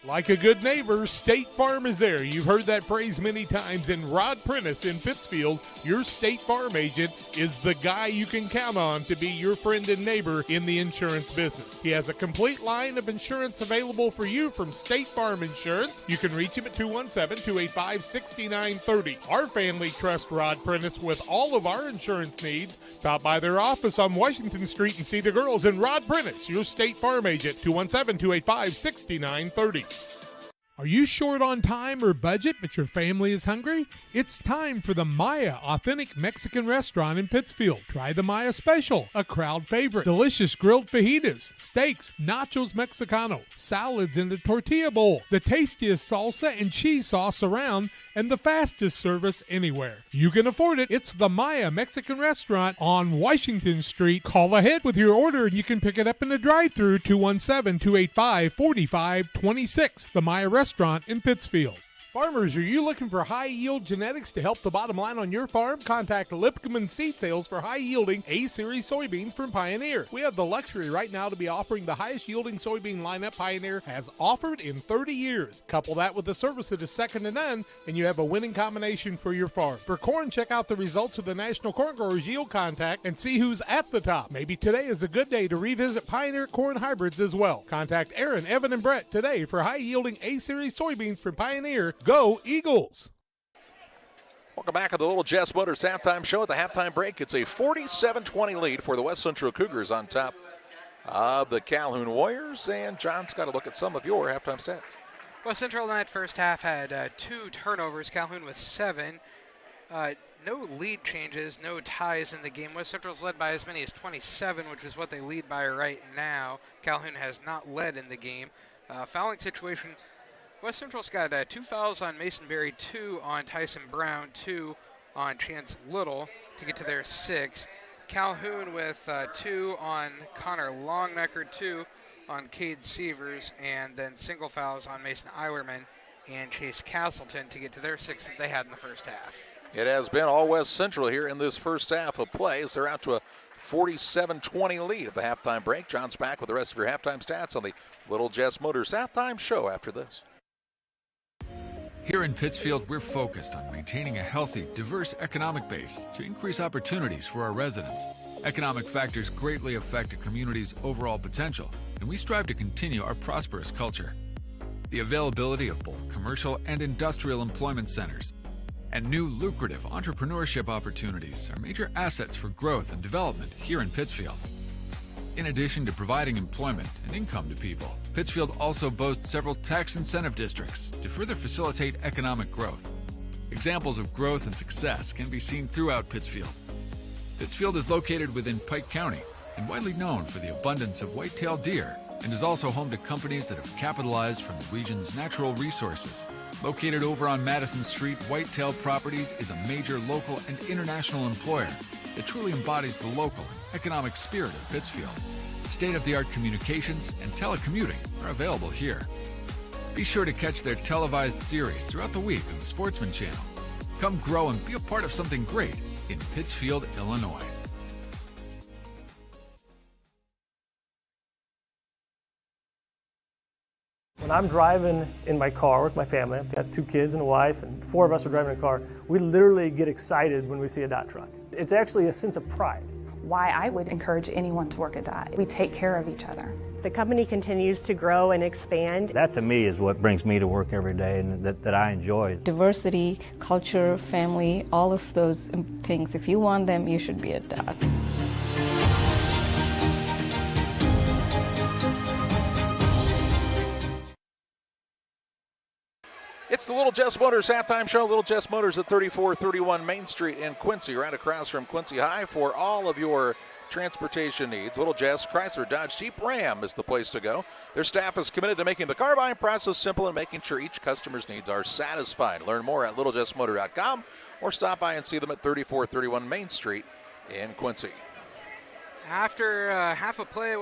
Like a good neighbor, State Farm is there. You've heard that phrase many times. And Rod Prentice in Pittsfield, your State Farm agent, is the guy you can count on to be your friend and neighbor in the insurance business. He has a complete line of insurance available for you from State Farm Insurance. You can reach him at 217-285-6930. Our family trusts Rod Prentice with all of our insurance needs. Stop by their office on Washington Street and see the girls. And Rod Prentice, your State Farm agent, 217-285-6930. Are you short on time or budget, but your family is hungry? It's time for the Maya Authentic Mexican Restaurant in Pittsfield. Try the Maya Special, a crowd favorite. Delicious grilled fajitas, steaks, nachos Mexicano, salads in the tortilla bowl, the tastiest salsa and cheese sauce around, and the fastest service anywhere. You can afford it. It's the Maya Mexican Restaurant on Washington Street. Call ahead with your order and you can pick it up in the drive-thru, 217-285-4526. The Maya Restaurant in Pittsfield. Farmers, are you looking for high-yield genetics to help the bottom line on your farm? Contact Lipman Seed Sales for high-yielding A-Series soybeans from Pioneer. We have the luxury right now to be offering the highest-yielding soybean lineup Pioneer has offered in 30 years. Couple that with a service that is second to none, and you have a winning combination for your farm. For corn, check out the results of the National Corn Growers Yield Contact and see who's at the top. Maybe today is a good day to revisit Pioneer corn hybrids as well. Contact Aaron, Evan, and Brett today for high-yielding A-Series soybeans from Pioneer. Go Eagles! Welcome back to the Little Jess Motors halftime show. At the halftime break, it's a 47-20 lead for the West Central Cougars on top of the Calhoun Warriors. And John's got to look at some of your halftime stats. West Central in that first half had 2 turnovers, Calhoun with 7. No lead changes, no ties in the game. West Central's led by as many as 27, which is what they lead by right now. Calhoun has not led in the game. Fouling situation, West Central's got 2 fouls on Mason Berry, 2 on Tyson Brown, 2 on Chance Little to get to their 6. Calhoun with 2 on Connor Longnecker, 2 on Cade Severs, and then single fouls on Mason Eilerman and Chase Castleton to get to their 6 that they had in the first half. It has been all West Central here in this first half of play as they're out to a 47-20 lead at the halftime break. John's back with the rest of your halftime stats on the Little Jess Motors halftime show after this. Here in Pittsfield, we're focused on maintaining a healthy, diverse economic base to increase opportunities for our residents. Economic factors greatly affect a community's overall potential, and we strive to continue our prosperous culture. The availability of both commercial and industrial employment centers and new lucrative entrepreneurship opportunities are major assets for growth and development here in Pittsfield. In addition to providing employment and income to people, Pittsfield also boasts several tax incentive districts to further facilitate economic growth. Examples of growth and success can be seen throughout Pittsfield. Pittsfield is located within Pike County and widely known for the abundance of white-tailed deer, and is also home to companies that have capitalized from the region's natural resources. Located over on Madison Street, White-tailed Properties is a major local and international employer that truly embodies the local and economic spirit of Pittsfield. State-of-the-art communications and telecommuting are available here. Be sure to catch their televised series throughout the week on the Sportsman Channel. Come grow and be a part of something great in Pittsfield, Illinois. When I'm driving in my car with my family, I've got 2 kids and a wife, and 4 of us are driving a car, we literally get excited when we see a DOT truck. It's actually a sense of pride. Why I would encourage anyone to work at DOT. We take care of each other. The company continues to grow and expand. That to me is what brings me to work every day and that I enjoy. Diversity, culture, family, all of those things. If you want them, you should be at DOT. It's the Little Jess Motors halftime show. Little Jess Motors at 3431 Main Street in Quincy, right across from Quincy High for all of your transportation needs. Little Jess, Chrysler, Dodge, Jeep, Ram is the place to go. Their staff is committed to making the car buying process simple and making sure each customer's needs are satisfied. Learn more at littlejessmotor.com or stop by and see them at 3431 Main Street in Quincy. After half a play,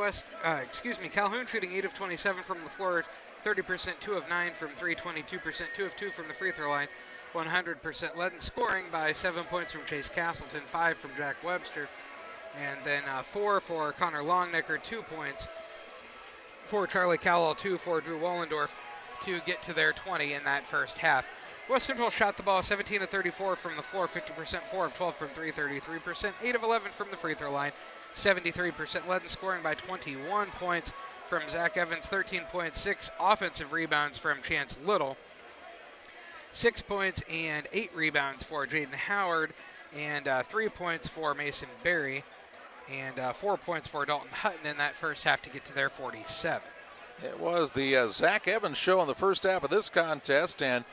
Calhoun shooting 8 of 27 from the floor, 30%, 2 of 9 from 3, 22%, 2 of 2 from the free throw line, 100%. Led in scoring by 7 points from Chase Castleton, 5 from Jack Webster, and then 4 for Connor Longnecker, 2 points for Charlie Cowell, 2 for Drew Wollendorf to get to their 20 in that first half. West Central shot the ball 17 of 34 from the floor, 50%, 4 of 12 from 3, 33%, 8 of 11 from the free throw line, 73%. Led in scoring by 21 points from Zach Evans, 13.6 offensive rebounds from Chance Little, 6 points and 8 rebounds for Jaden Howard, and 3 points for Mason Berry, and 4 points for Dalton Hutton in that first half to get to their 47. It was the Zach Evans show in the first half of this contest. And,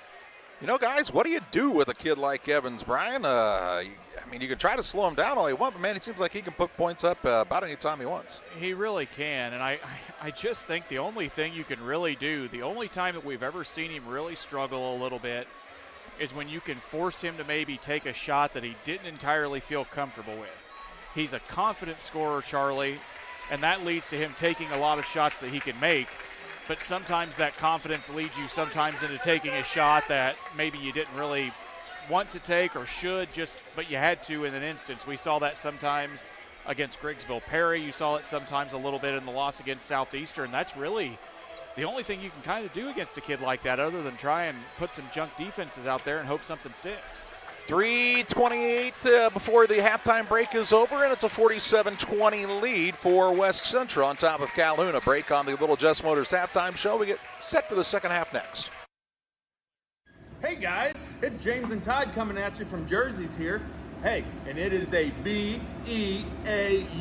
you know, guys, what do you do with a kid like Evans, Brian? You can try to slow him down all you want, but, man, he seems like he can put points up about any time he wants. He really can, and I just think the only thing you can really do, the only time that we've ever seen him really struggle a little bit is when you can force him to maybe take a shot that he didn't entirely feel comfortable with. He's a confident scorer, Charlie, and that leads to him taking a lot of shots that he can make, but sometimes that confidence leads you sometimes into taking a shot that maybe you didn't really want to take or should, but you had to in an instance. We saw that sometimes against Griggsville Perry. You saw it sometimes a little bit in the loss against Southeastern. That's really the only thing you can kind of do against a kid like that, other than try and put some junk defenses out there and hope something sticks. 3:28 before the halftime break is over, and it's a 47-20 lead for West Central on top of Calhoun. A break on the Little Just Motors halftime show. We get set for the second half next. Hey guys, it's James and Todd coming at you from Jersey's here. Hey, and it is a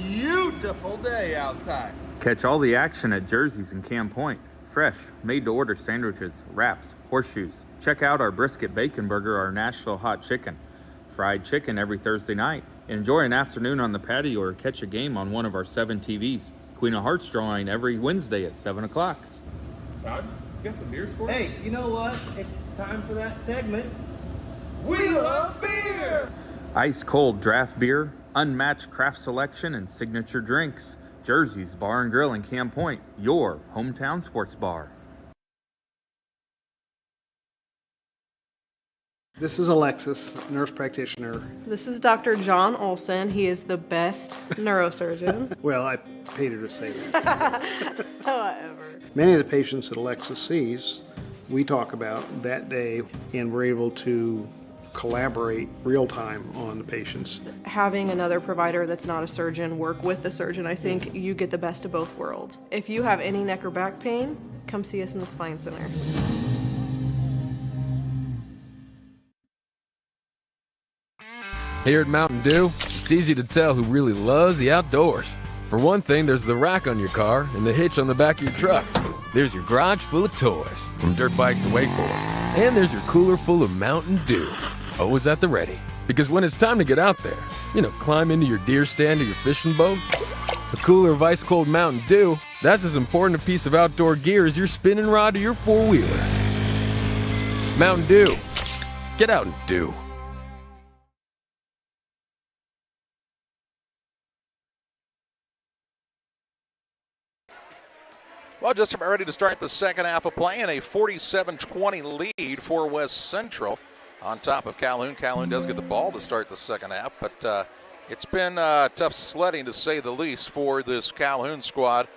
beautiful day outside. Catch all the action at Jersey's in Camp Point. Fresh, made-to-order sandwiches, wraps, horseshoes. Check out our brisket bacon burger, our Nashville hot chicken. Fried chicken every Thursday night. Enjoy an afternoon on the patio or catch a game on one of our 7 TVs. Queen of Hearts drawing every Wednesday at 7 o'clock. Todd, you got some beers for us? Hey, you know what? It's time for that segment. We love beer! Ice-cold draft beer, unmatched craft selection, and signature drinks. Jersey's Bar and Grill in Camp Point, your hometown sports bar. This is Alexis, nurse practitioner. This is Dr. John Olson. He is the best neurosurgeon. Well, I paid her to say that. However. Many of the patients that Alexis sees, we talk about that day, and we're able to collaborate real time on the patients. Having another provider that's not a surgeon work with the surgeon, I think you get the best of both worlds. If you have any neck or back pain, come see us in the Spine Center. Here at Mountain Dew, it's easy to tell who really loves the outdoors. For one thing, there's the rack on your car and the hitch on the back of your truck. There's your garage full of toys, from dirt bikes to wakeboards. And there's your cooler full of Mountain Dew. Always at the ready. Because when it's time to get out there, climb into your deer stand or your fishing boat, a cooler of ice-cold Mountain Dew, that's as important a piece of outdoor gear as your spinning rod or your four-wheeler. Mountain Dew. Get out and do. Well, just about ready to start the second half of play, and a 47-20 lead for West Central on top of Calhoun. Calhoun does get the ball to start the second half, but it's been tough sledding, to say the least, for this Calhoun squad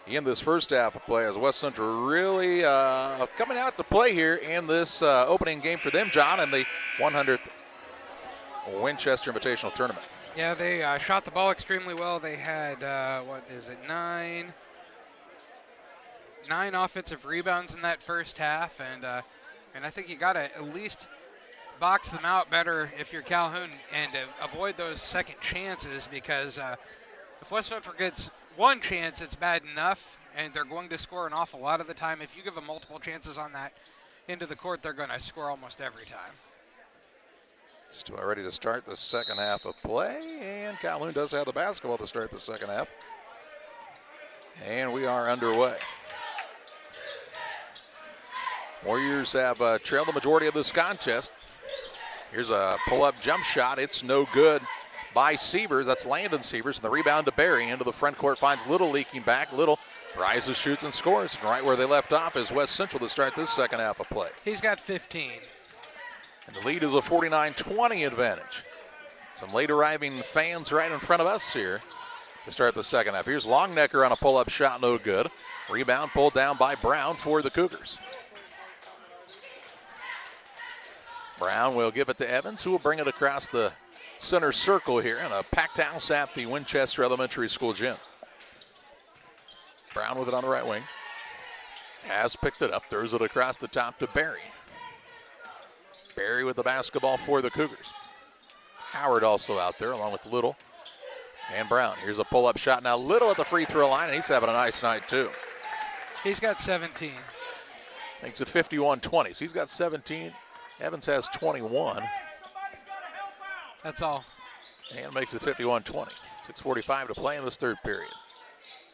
in this first half of play, as West Central really coming out to play here in this opening game for them, John, in the 100th Winchester Invitational Tournament. Yeah, they shot the ball extremely well. They had, 9 offensive rebounds in that first half, and I think you got to at least box them out better if you're Calhoun and avoid those second chances, because if West Central gets one chance, it's bad enough, and they're going to score an awful lot of the time. If you give them multiple chances on that into the court, they're going to score almost every time. Just about ready to start the second half of play, and Calhoun does have the basketball to start the second half. And we are underway. Warriors have trailed the majority of this contest. Here's a pull-up jump shot. It's no good by Sievers. That's Landon Sievers. And the rebound to Barry. Into the front court, finds Little leaking back. Little rises, shoots, and scores. And right where they left off is West Central to start this second half of play. He's got 15. And the lead is a 49-20 advantage. Some late arriving fans right in front of us here to start the second half. Here's Longnecker on a pull-up shot, no good. Rebound pulled down by Brown for the Cougars. Brown will give it to Evans, who will bring it across the center circle here in a packed house at the Winchester Elementary School gym. Brown with it on the right wing. Has picked it up, throws it across the top to Barry. Barry with the basketball for the Cougars. Howard also out there along with Little and Brown. Here's a pull-up shot now. Little at the free throw line, and he's having a nice night too. He's got 17. Makes it 51-20. So he's got 17. Evans has 21. That's all. And makes it 51-20. 6:45 to play in this third period.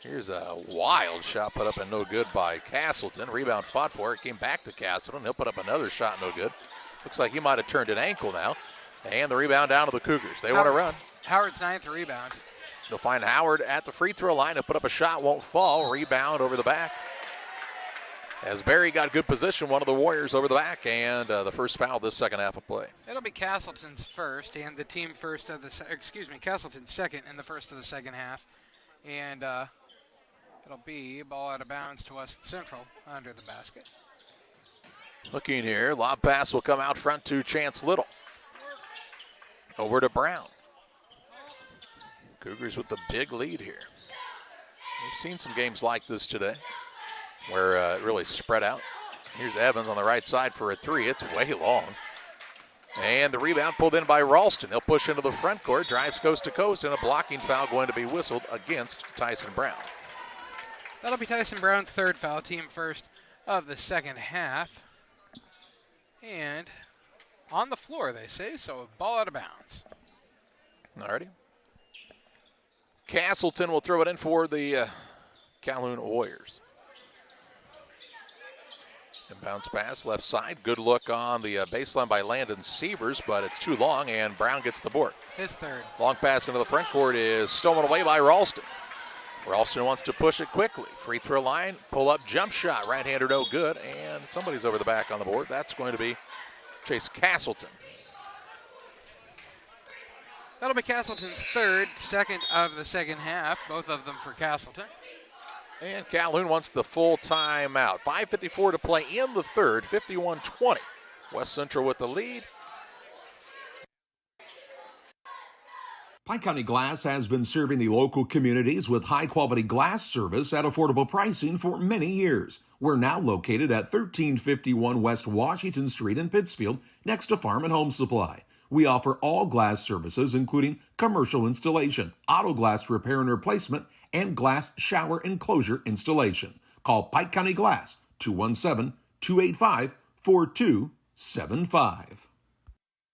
Here's a wild shot put up and no good by Castleton. Rebound fought for it. Came back to Castleton. He'll put up another shot, no good. Looks like he might have turned an ankle now. And the rebound down to the Cougars. They want to run. Howard's 9th rebound. They'll find Howard at the free throw line. He'll put up a shot, won't fall. Rebound over the back. As Barry got good position, one of the Warriors over the back, and the first foul this second half of play. It'll be Castleton's first and the team first of the, Castleton's second in the first of the second half. And it'll be ball out of bounds to West Central under the basket. Looking here, lob pass will come out front to Chance Little. Over to Brown. Cougars with the big lead here. We've seen some games like this today where it really spread out. Here's Evans on the right side for a three. It's way long. And the rebound pulled in by Ralston. He'll push into the front court, drives coast to coast, and a blocking foul going to be whistled against Tyson Brown. That'll be Tyson Brown's third foul, team first of the second half. And on the floor, they say, so ball out of bounds. Alrighty. Castleton will throw it in for the Calhoun Warriors. Inbounds pass, left side. Good look on the baseline by Landon Sievers, but it's too long, and Brown gets the board. His third. Long pass into the front court is stolen away by Ralston. Ralston wants to push it quickly. Free throw line, pull up, jump shot. Right-hander, no good, and somebody's over the back on the board. That's going to be Chase Castleton. That'll be Castleton's third, second of the second half, both of them for Castleton. And Calhoun wants the full timeout. 5:54 to play in the third, 51-20. West Central with the lead. Pike County Glass has been serving the local communities with high-quality glass service at affordable pricing for many years. We're now located at 1351 West Washington Street in Pittsfield, next to Farm and Home Supply. We offer all glass services, including commercial installation, auto glass repair and replacement, and glass shower enclosure installation. Call Pike County Glass, 217-285-4275.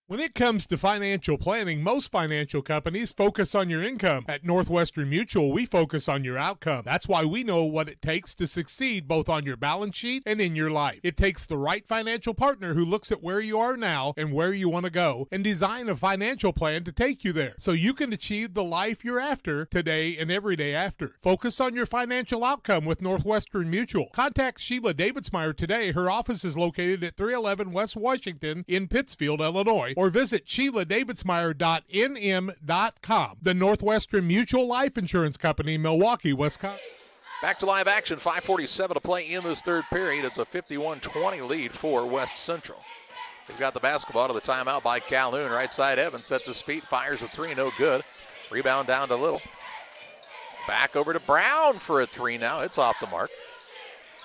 When it comes to financial planning, most financial companies focus on your income. At Northwestern Mutual, we focus on your outcome. That's why we know what it takes to succeed both on your balance sheet and in your life. It takes the right financial partner who looks at where you are now and where you want to go and design a financial plan to take you there so you can achieve the life you're after today and every day after. Focus on your financial outcome with Northwestern Mutual. Contact Sheila Davidsmeyer today. Her office is located at 311 West Washington in Pittsfield, Illinois, or visit SheilaDavidsmeyer.nm.com. The Northwestern Mutual Life Insurance Company, Milwaukee, Wisconsin. Back to live action, 5:47 to play in this third period. It's a 51-20 lead for West Central. They've got the basketball to the timeout by Calhoun. Right side, Evans sets his feet, fires a three, no good. Rebound down to Little. Back over to Brown for a three now. It's off the mark.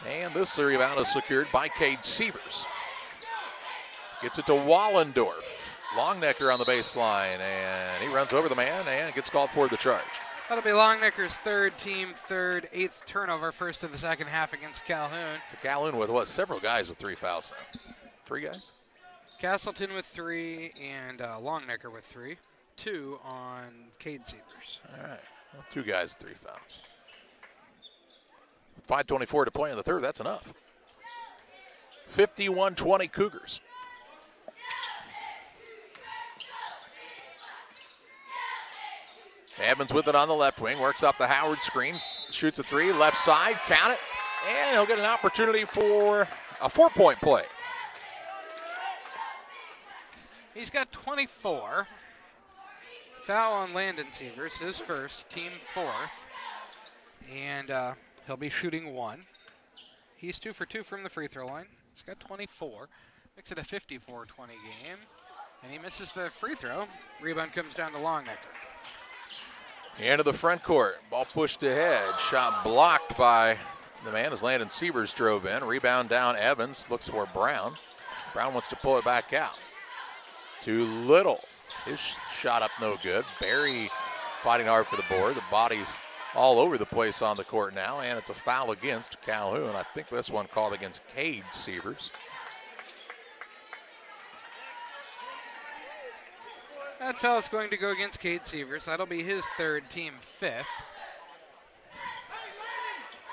And this rebound is secured by Cade Sievers. Gets it to Wallendorf. Longnecker on the baseline, and he runs over the man and gets called for the charge. That'll be Longnecker's third, team third, eighth turnover, first of the second half against Calhoun. So Calhoun with what? Several guys with three fouls now. Three guys? Castleton with three and Longnecker with three. Two on Cade Sievers. All right. Well, two guys with three fouls. 5:24 to play in the third. That's enough. 51-20 Cougars. Evans with it on the left wing, works up the Howard screen, shoots a three, left side, count it, and he'll get an opportunity for a 4-point play. He's got 24. Foul on Landon Sievers, his first, team fourth. And he'll be shooting one. He's 2 for 2 from the free throw line. He's got 24. Makes it a 54-20 game. And he misses the free throw. Rebound comes down to Longnecker. Into the front court. Ball pushed ahead. Shot blocked by the man as Landon Sievers drove in. Rebound down Evans. Looks for Brown. Brown wants to pull it back out. To Little. His shot up no good. Barry fighting hard for the board. The body's all over the place on the court now, and it's a foul against Calhoun. I think this one called against Cade Sievers. That foul's going to go against Cade Sievers. That'll be his third, team fifth.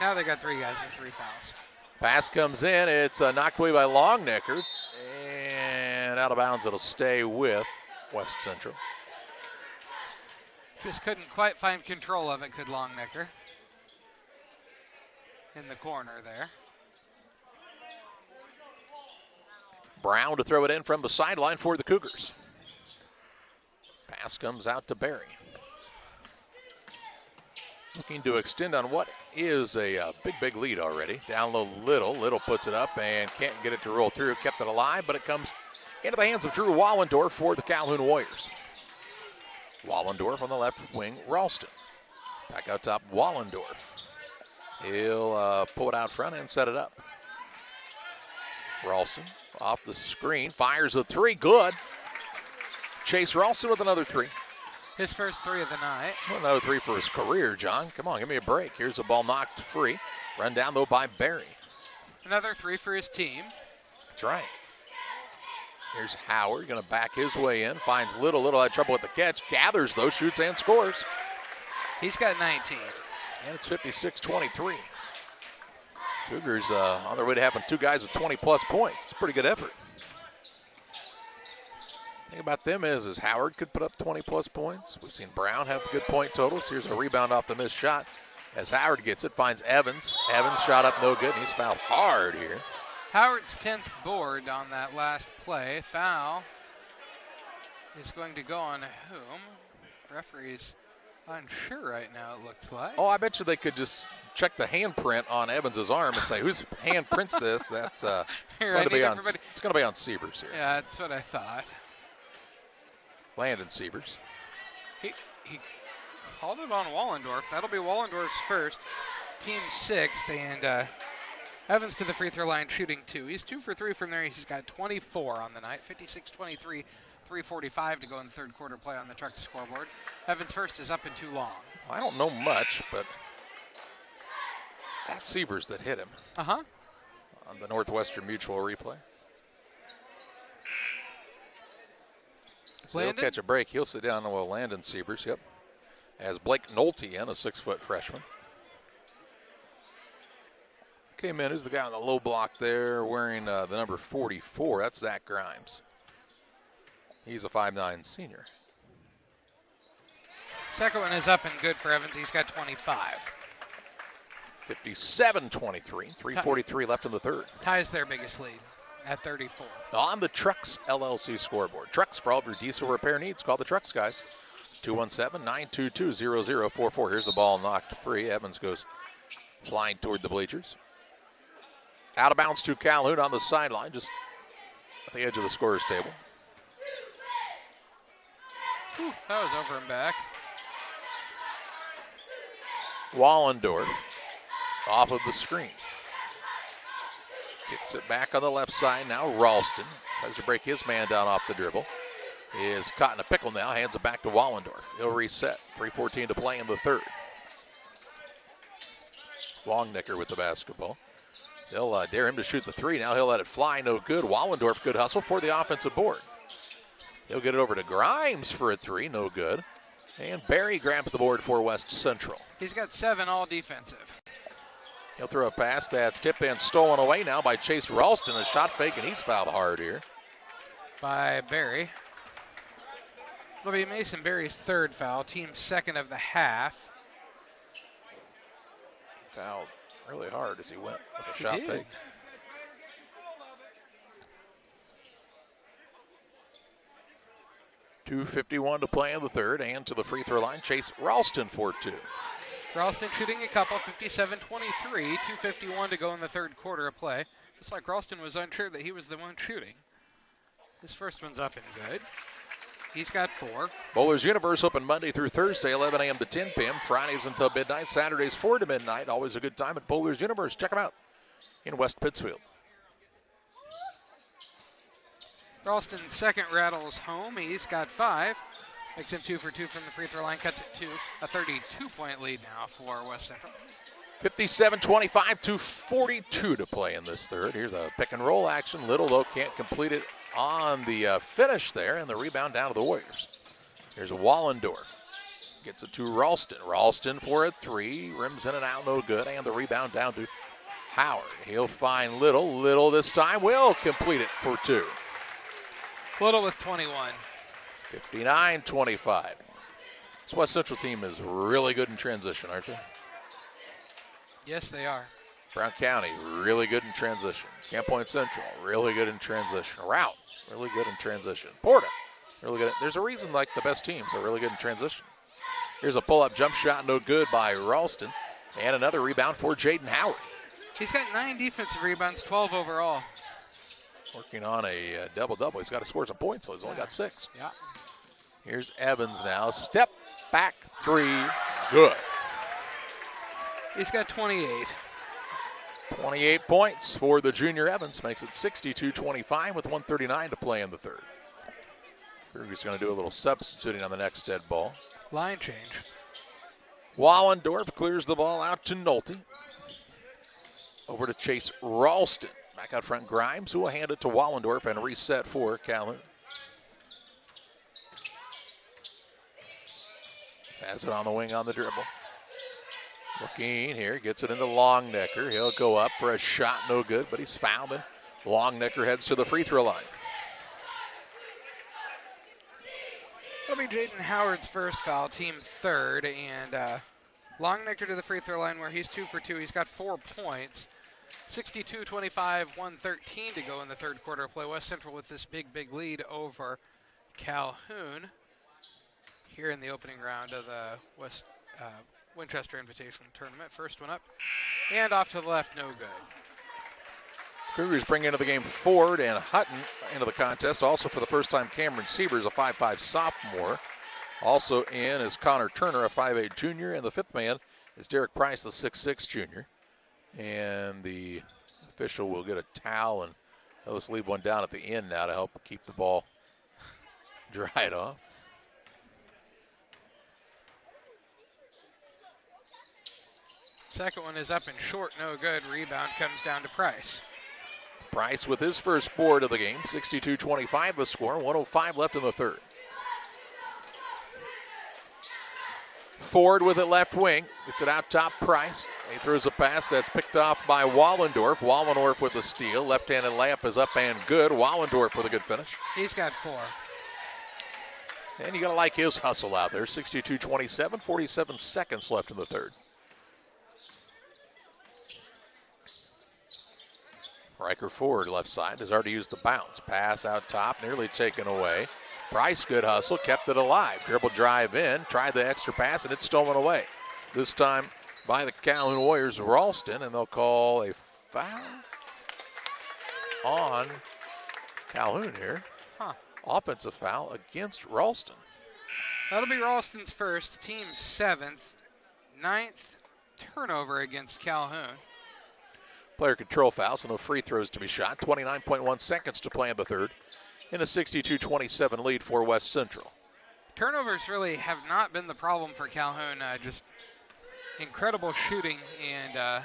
Now they got 3 guys with 3 fouls. Pass comes in. It's knocked away by Longnecker. And out of bounds, it'll stay with West Central. Just couldn't quite find control of it, could Longnecker. In the corner there. Brown to throw it in from the sideline for the Cougars. Pass comes out to Barry. Looking to extend on what is a big lead already. Down low, Little puts it up and can't get it to roll through. Kept it alive, but it comes into the hands of Drew Wallendorf for the Calhoun Warriors. Wallendorf on the left wing, Ralston. Back out top, Wallendorf. He'll pull it out front and set it up. Ralston off the screen, fires a 3, good. Chase Ralston with another 3. His first 3 of the night. Well, another 3 for his career, John. Come on, give me a break. Here's a ball knocked free. Run down, though, by Barry. Another 3 for his team. That's right. Here's Howard, going to back his way in. Finds Little had trouble with the catch. Gathers, though, shoots and scores. He's got 19. And it's 56-23. Cougars on their way to having 2 guys with 20-plus points. It's a pretty good effort. The thing about them is Howard could put up 20-plus points. We've seen Brown have good point totals. Here's a rebound off the missed shot. As Howard gets it, finds Evans. Evans shot up no good, and he's fouled hard here. Howard's 10th board on that last play. Foul is going to go on whom? Referee's unsure right now, it looks like. Oh, I bet you they could just check the handprint on Evans's arm and say, whose hand prints this? That's going to be on. It's going to be on Sievers here. Yeah, that's what I thought. Landon Sievers. He called it on Wallendorf. That'll be Wallendorf's first. Team 6th, and Evans to the free throw line shooting 2. He's 2 for 3 from there. He's got 24 on the night. 56-23, 3:45 to go in the third quarter play on the Truck scoreboard. Evans' first is up and too long. I don't know much, but that's Sievers that hit him. Uh-huh. On the Northwestern Mutual replay. So he'll catch a break. He'll sit down. Well, Landon Sievers, yep. As Blake Nolte in, a 6-foot freshman. Came in, who's the guy on the low block there wearing the number 44? That's Zach Grimes. He's a 5'9" senior. Second one is up and good for Evans. He's got 25. 57-23, 3:43 left in the third. Ties their biggest lead at 34. On the Trucks LLC scoreboard. Trucks, for all of your diesel repair needs, call the Trucks guys. 217-922-0044. Here's the ball knocked free. Evans goes flying toward the bleachers. Out of bounds to Calhoun on the sideline, just at the edge of the scorer's table. Whew, that was over and back. Wallendorf off of the screen. Gets it back on the left side now. Ralston tries to break his man down off the dribble. Is caught in a pickle now. Hands it back to Wallendorf. He'll reset. 3:14 to play in the third. Longnecker with the basketball. They'll dare him to shoot the 3. Now he'll let it fly. No good. Wallendorf, good hustle for the offensive board. He'll get it over to Grimes for a 3. No good. And Barry grabs the board for West Central. He's got 7 all defensive. He'll throw a pass that's tipped and stolen away now by Chase Ralston. A shot fake, and he's fouled hard here. By Barry. It'll be Mason Barry's third foul, team's second of the half. Fouled really hard as he went with a shot fake. 2:51 to play in the third, and to the free throw line, Chase Ralston for 2. Ralston shooting a couple, 57-23, 2:51 to go in the third quarter of play. Looks like Ralston was unsure that he was the one shooting. His first one's up and good. He's got 4. Bowlers Universe open Monday through Thursday, 11 a.m. to 10 p.m. Fridays until midnight. Saturdays 4 to midnight. Always a good time at Bowlers Universe. Check them out in West Pittsfield. Ralston's second rattles home. He's got 5. Makes him 2 for 2 from the free throw line. Cuts it to a 32-point lead now for West Central. 57-25, 2:42 to play in this third. Here's a pick and roll action. Little, though, can't complete it on the finish there, and the rebound down to the Warriors. Here's a Wallendorf. Gets it to Ralston. Ralston for a three. Rims in and out, no good. And the rebound down to Howard. He'll find Little. Little this time will complete it for two. Little with 21. 59-25. This West Central team is really good in transition, aren't they? Yes, they are. Brown County, really good in transition. Camp Point Central, really good in transition. Route, really good in transition. Porta, really good. There's a reason like the best teams are really good in transition. Here's a pull-up jump shot, no good by Ralston. And another rebound for Jaden Howard. He's got 9 defensive rebounds, 12 overall. Working on a double-double. He's got to score some points, so he's only got 6. Yeah. Here's Evans now. Step back three, good. He's got 28. 28 points for the junior Evans. Makes it 62-25 with 1:39 to play in the third. Kruger's going to do a little substituting on the next dead ball. Line change. Wallendorf clears the ball out to Nolte. Over to Chase Ralston. Back out front, Grimes, who will hand it to Wallendorf and reset for Calhoun. Has it on the wing on the dribble. Looking here, gets it into Longnecker. He'll go up for a shot, no good, but he's fouled, and Longnecker heads to the free throw line. That'll be Jaden Howard's first foul, team third, and Longnecker to the free throw line where he's 2 for 2. He's got 4 points. 62-25, 1:13 to go in the third quarter of play. West Central with this big lead over Calhoun here in the opening round of the Winchester Invitational Tournament. First one up and off to the left, no good. Cougars bring into the game Ford and Hutton into the contest. Also for the first time, Cameron Sievers, a 5'5 sophomore. Also in is Connor Turner, a 5'8 junior, and the fifth man is Derek Price, the 6'6 junior. And the official will get a towel, and let's leave one down at the end now to help keep the ball dried off. Second one is up and short, no good. Rebound comes down to Price. Price with his first board of the game, 62-25 the score, 1:05 left in the third. Ford with it left wing, gets it out top, Price. He throws a pass that's picked off by Wallendorf. Wallendorf with the steal, left-handed layup is up and good. Wallendorf with a good finish. He's got 4. And you gotta like his hustle out there, 62-27, 47 seconds left in the third. Riker Ford left side has already used the bounce. Pass out top, nearly taken away. Price, good hustle, kept it alive. Dribble drive in, tried the extra pass, and it's stolen away. This time by the Calhoun Warriors, Ralston, and they'll call a foul on Calhoun here. Offensive foul against Ralston. That'll be Ralston's first, team 7th, 9th turnover against Calhoun. Player control foul, so no free throws to be shot. 29.1 seconds to play in the third. In a 62-27 lead for West Central. Turnovers really have not been the problem for Calhoun. Just incredible shooting and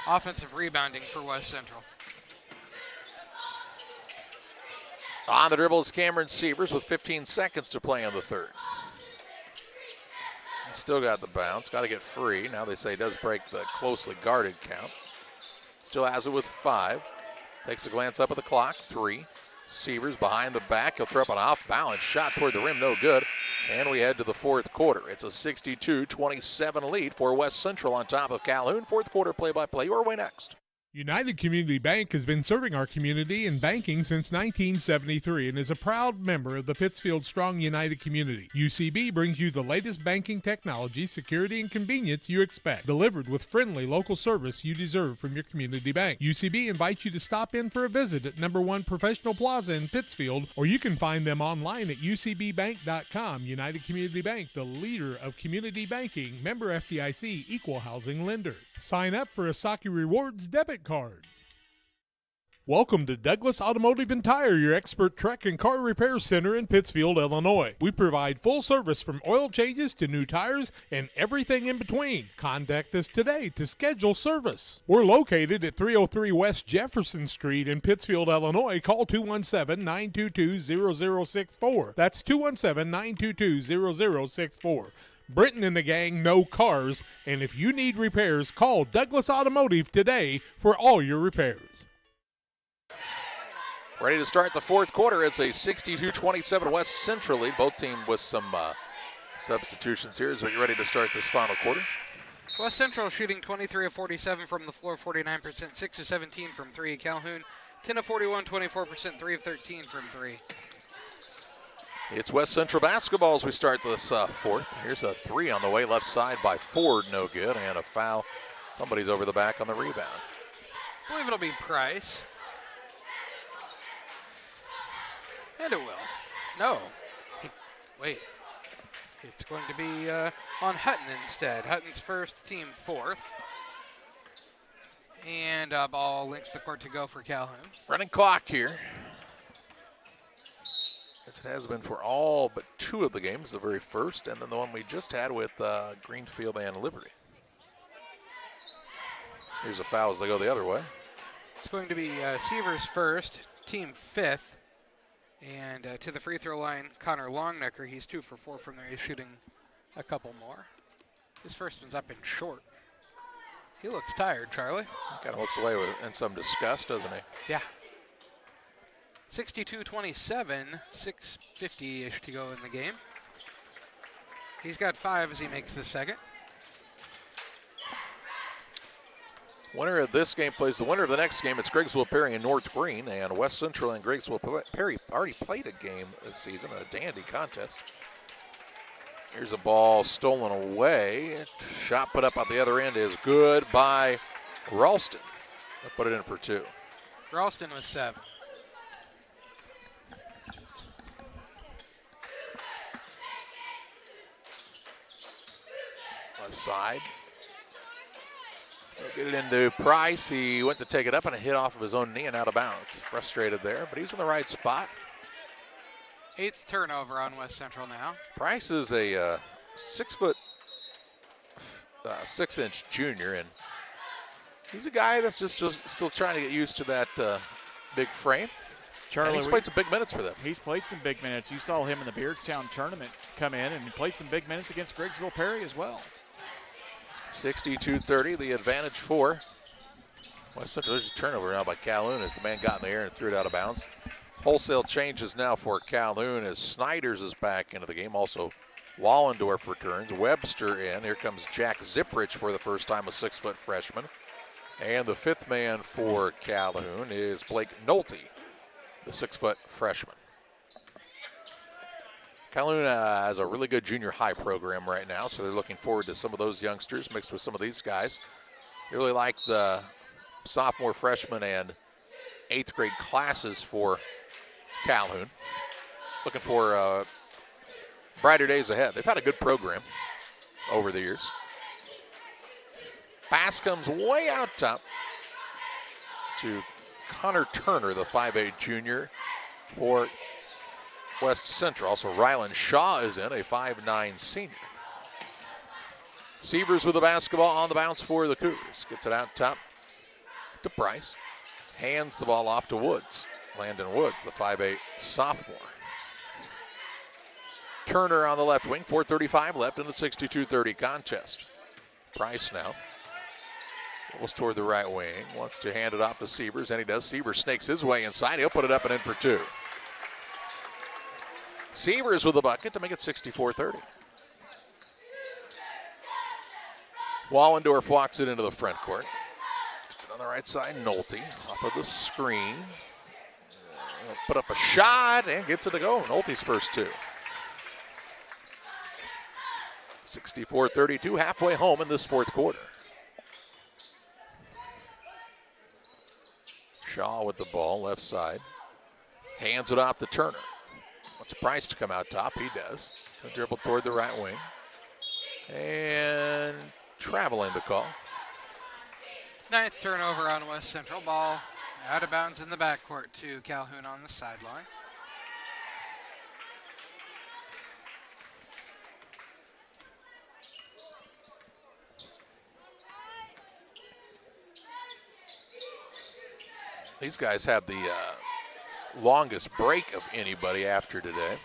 offensive rebounding for West Central. On the dribble is Cameron Sievers with 15 seconds to play in the third. Still got the bounce, got to get free. Now they say he does break the closely guarded count. Still has it with 5. Takes a glance up at the clock, 3. Sievers behind the back. He'll throw up an off-balance shot toward the rim, no good. And we head to the fourth quarter. It's a 62-27 lead for West Central on top of Calhoun. Fourth quarter play-by-play. Your way next. United Community Bank has been serving our community in banking since 1973 and is a proud member of the Pittsfield Strong United community. UCB brings you the latest banking technology, security, and convenience you expect, delivered with friendly local service you deserve from your community bank. UCB invites you to stop in for a visit at number 1 Professional Plaza in Pittsfield, or you can find them online at ucbbank.com. United Community Bank, the leader of community banking, member FDIC, equal housing lender. Sign up for a Saki Rewards debit card. Welcome to Douglas Automotive and Tire, your expert truck and car repair center in Pittsfield, Illinois. We provide full service from oil changes to new tires and everything in between. Contact us today to schedule service. We're located at 303 West Jefferson Street in Pittsfield, Illinois. Call 217-922-0064. That's 217-922-0064. Britton and the gang know cars, and if you need repairs, call Douglas Automotive today for all your repairs. Ready to start the fourth quarter. It's a 62-27 West Central lead. Both teams with some substitutions here as we get ready to start this final quarter. West Central shooting 23 of 47 from the floor, 49%, 6 of 17 from 3. Calhoun 10 of 41, 24%, 3 of 13 from 3. It's West Central basketball as we start this fourth. Here's a three on the way, left side by Ford, no good, and a foul. Somebody's over the back on the rebound. I believe it'll be Price. And it will. No. Wait. It's going to be on Hutton instead. Hutton's first, team fourth. And ball links the court to go for Calhoun. Running clock here. As it has been for all but two of the games, the very first, and then the one we just had with Greenfield and Liberty. Here's a foul as they go the other way. It's going to be Seavers first, team fifth. And to the free throw line, Connor Longnecker. He's 2 for 4 from there. He's shooting a couple more. His first one's up and short. He looks tired, Charlie. Kind of looks away with in some disgust, doesn't he? Yeah. 62-27, 6:50-ish to go in the game. He's got 5 as he makes the second. Winner of this game plays the winner of the next game. It's Griggsville Perry and North Green, and West Central and Griggsville Perry already played a game this season, a dandy contest. Here's a ball stolen away. Shot put up at the other end is good by Ralston. They'll put it in for 2. Ralston with 7. Left side. They'll get it into Price. He went to take it up and it hit off of his own knee and out of bounds. Frustrated there, but he's in the right spot. 8th turnover on West Central now. Price is a 6'6" junior, and he's a guy that's just still trying to get used to that big frame. Charlie, and he's played some big minutes for them. He's played some big minutes. You saw him in the Beardstown tournament come in, and he played some big minutes against Griggsville Perry as well. 62-30, the advantage for West Central. There's a turnover now by Calhoun as the man got in the air and threw it out of bounds. Wholesale changes now for Calhoun as Snyders is back into the game. Also, Wallendorf returns. Webster in. Here comes Jack Ziprich for the first time, a 6-foot freshman. And the 5th man for Calhoun is Blake Nolte, the 6-foot freshman. Calhoun has a really good junior high program right now, so they're looking forward to some of those youngsters mixed with some of these guys. They really like the sophomore, freshman, and 8th grade classes for Calhoun. Looking for brighter days ahead. They've had a good program over the years. Pass comes way out top to Connor Turner, the 5'8" junior for West Central. Also, Rylan Shaw is in, a 5'9" senior. Seavers with the basketball on the bounce for the Cougars. Gets it out top to Price. Hands the ball off to Woods. Landon Woods, the 5'8" sophomore. Turner on the left wing, 4:35 left in the 62-30 contest. Price now. Goes toward the right wing. Wants to hand it off to Seavers, and he does. Seavers snakes his way inside. He'll put it up and in for 2. Seavers with the bucket to make it 64-30. Wallendorf walks it into the front court. On the right side, Nolte off of the screen. Put up a shot and gets it to go. Nolte's first 2. 64-32, halfway home in this fourth quarter. Shaw with the ball, left side. Hands it off to Turner. Wants Price to come out top. He does. A dribble toward the right wing. And traveling the call. 9th turnover on West Central. Ball Out of bounds in the backcourt to Calhoun on the sideline. These guys have the longest break of anybody after today.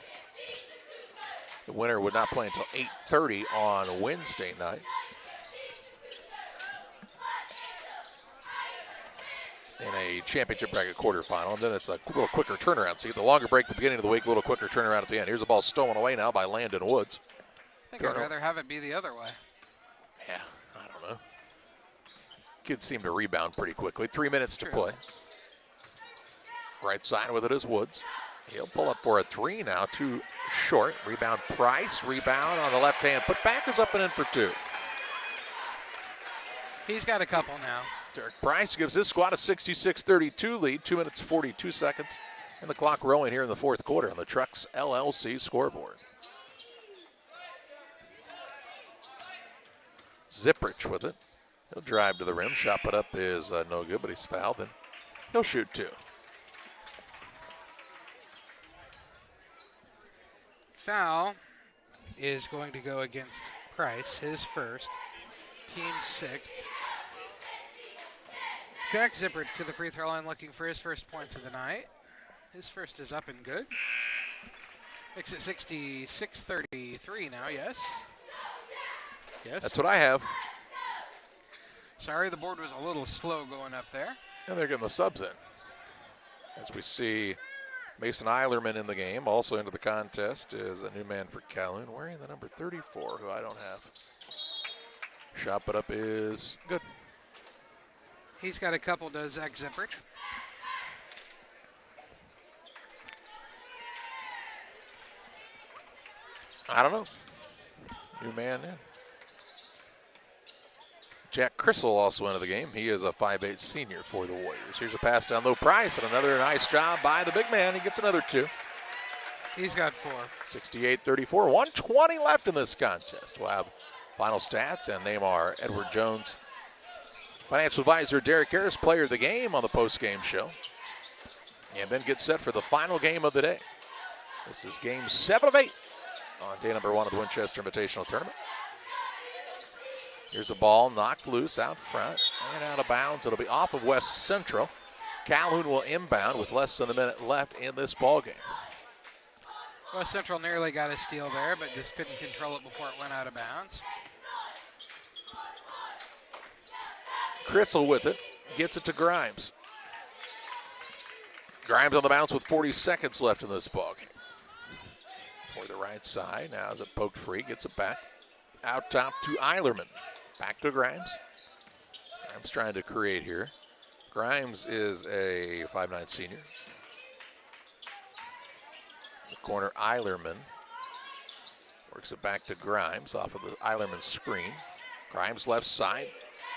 The winner would not play until 8:30 on Wednesday night. In a championship bracket quarterfinal, and then it's a little quicker turnaround. So you get the longer break at the beginning of the week, a little quicker turnaround at the end. Here's the ball stolen away now by Landon Woods. I think I'd rather have it be the other way. Yeah, I don't know. Kids seem to rebound pretty quickly. 3 minutes to play. Right side with it is Woods. He'll pull up for a three now, too short. Rebound Price, rebound on the left-hand putback is up and in for two. He's got a couple now. Derek Price gives his squad a 66-32 lead, 2 minutes 42 seconds, and the clock rolling here in the fourth quarter on the Trucks LLC scoreboard. Zipprich with it. He'll drive to the rim. Shot put up is no good, but he's fouled, and he'll shoot two. Foul is going to go against Price, his first, team sixth. Jack Zipprich to the free throw line looking for his first points of the night. His first is up and good. Makes it 66-33 now, yes? Yes. That's what I have. Sorry, the board was a little slow going up there. And they're getting the subs in. As we see Mason Eilerman in the game. Also into the contest is a new man for Calhoun, wearing the number 34, who I don't have. Shot put up is good. He's got a couple, does Zach Zipprich. I don't know. New man in. Jack Crystal also into the game. He is a 5'8 senior for the Warriors. Here's a pass down low Price, and another nice job by the big man. He gets another two. He's got four. 68-34, 120 left in this contest. We'll have final stats, and name our Edward Jones financial advisor Derek Harris, player of the game, on the post-game show. And then get set for the final game of the day. This is game 7 of 8 on day number 1 of the Winchester Invitational Tournament. Here's a ball knocked loose out front and out of bounds. It'll be off of West Central. Calhoun will inbound with less than a minute left in this ball game. West Central nearly got a steal there, but just couldn't control it before it went out of bounds. Crystal with it, gets it to Grimes. Grimes on the bounce with 40 seconds left in this ball game. For the right side, now is it poked free, gets it back. Out top to Eilerman. Back to Grimes. Grimes trying to create here. Grimes is a 5'9 senior. The corner, Eilerman. Works it back to Grimes off of the Eilerman screen. Grimes left side.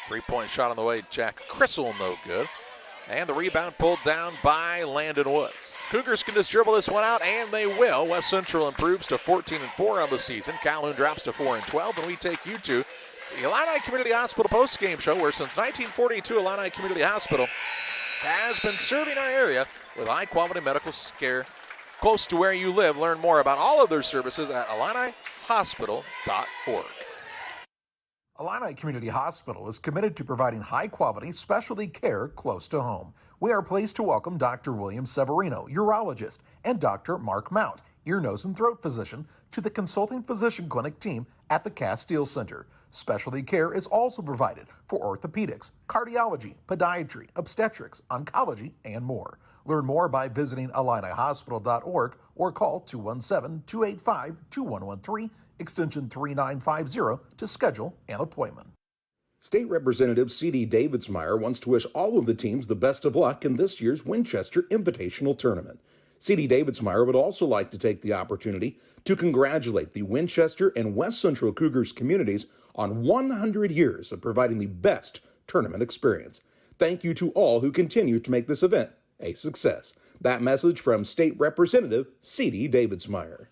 Three-point shot on the way. Jack Crystal, no good. And the rebound pulled down by Landon Woods. Cougars can just dribble this one out, and they will. West Central improves to 14-4 on the season. Calhoun drops to 4-12, and we take you to the Illini Community Hospital post-game show, where since 1942, Illini Community Hospital has been serving our area with high-quality medical care close to where you live. Learn more about all of their services at IlliniHospital.org. Illini Community Hospital is committed to providing high-quality specialty care close to home. We are pleased to welcome Dr. William Severino, urologist, and Dr. Mark Mount, ear, nose, and throat physician, to the consulting physician clinic team at the Castile Center. Specialty care is also provided for orthopedics, cardiology, podiatry, obstetrics, oncology, and more. Learn more by visiting IlliniHospital.org or call 217-285-2113, extension 3950 to schedule an appointment. State Representative C.D. Davidsmeyer wants to wish all of the teams the best of luck in this year's Winchester Invitational Tournament. C.D. Davidsmeyer would also like to take the opportunity to congratulate the Winchester and West Central Cougars communities on 100 years of providing the best tournament experience. Thank you to all who continue to make this event a success. That message from State Representative C.D. Davidsmeyer.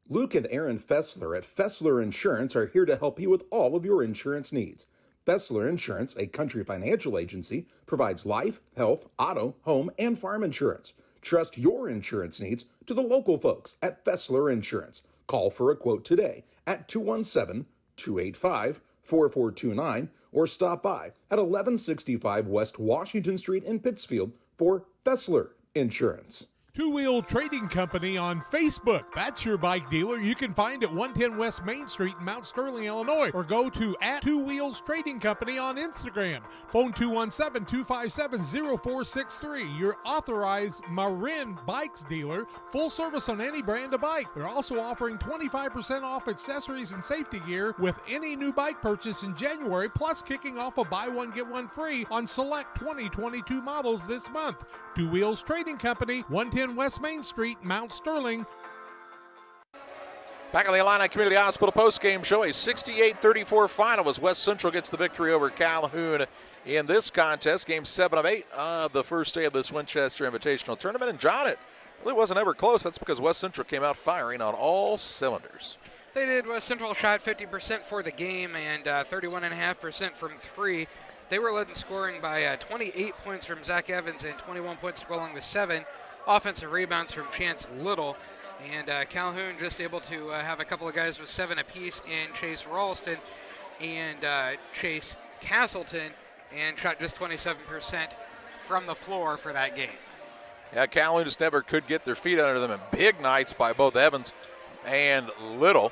Luke and Aaron Fessler at Fessler Insurance are here to help you with all of your insurance needs. Fessler Insurance, a Country Financial agency, provides life, health, auto, home, and farm insurance. Trust your insurance needs to the local folks at Fessler Insurance. Call for a quote today at 217-285-4429 or stop by at 1165 West Washington Street in Pittsfield for Fessler Insurance. Two Wheel Trading Company on Facebook. That's your bike dealer. You can find at 110 West Main Street in Mount Sterling, Illinois, or go to @Two Wheels Trading Company on Instagram. Phone 217-257-0463. Your authorized Marin Bikes dealer. Full service on any brand of bike. They're also offering 25% off accessories and safety gear with any new bike purchase in January, plus kicking off a buy one, get one free on select 2022 models this month. Two Wheels Trading Company, 110 West Main Street, Mount Sterling. Back on the Illini Community Hospital postgame show, a 68-34 final as West Central gets the victory over Calhoun in this contest. Game 7 of 8 of the first day of this Winchester Invitational Tournament. And John, it really wasn't ever close. That's because West Central came out firing on all cylinders. They did. West Central shot 50% for the game and 31.5% from three. They were led in scoring by 28 points from Zach Evans and 21 points to go along with 7 offensive rebounds from Chance Little. And Calhoun just able to have a couple of guys with 7 apiece in Chase Ralston and Chase Castleton, and shot just 27% from the floor for that game. Yeah, Calhoun just never could get their feet under them, and big nights by both Evans and Little.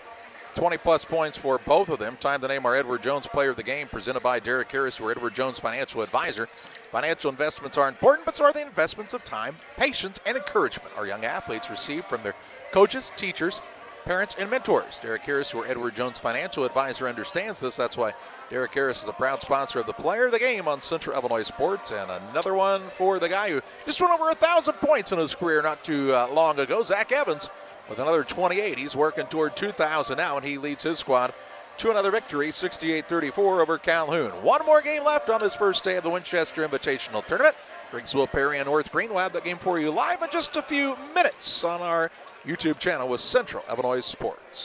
20-plus points for both of them. Time to name our Edward Jones Player of the Game, presented by Derek Harris, who are Edward Jones Financial Advisor. Financial investments are important, but so are the investments of time, patience, and encouragement our young athletes receive from their coaches, teachers, parents, and mentors. Derek Harris, who are Edward Jones Financial Advisor, understands this. That's why Derek Harris is a proud sponsor of the Player of the Game on Central Illinois Sports. And another one for the guy who just went over 1,000 points in his career not too long ago, Zach Evans, with another 28. He's working toward 2,000 now, and he leads his squad to another victory, 68-34 over Calhoun. One more game left on this first day of the Winchester Invitational Tournament. Griggsville, Perry, and North Green will have that game for you live in just a few minutes on our YouTube channel with Central Illinois Sports.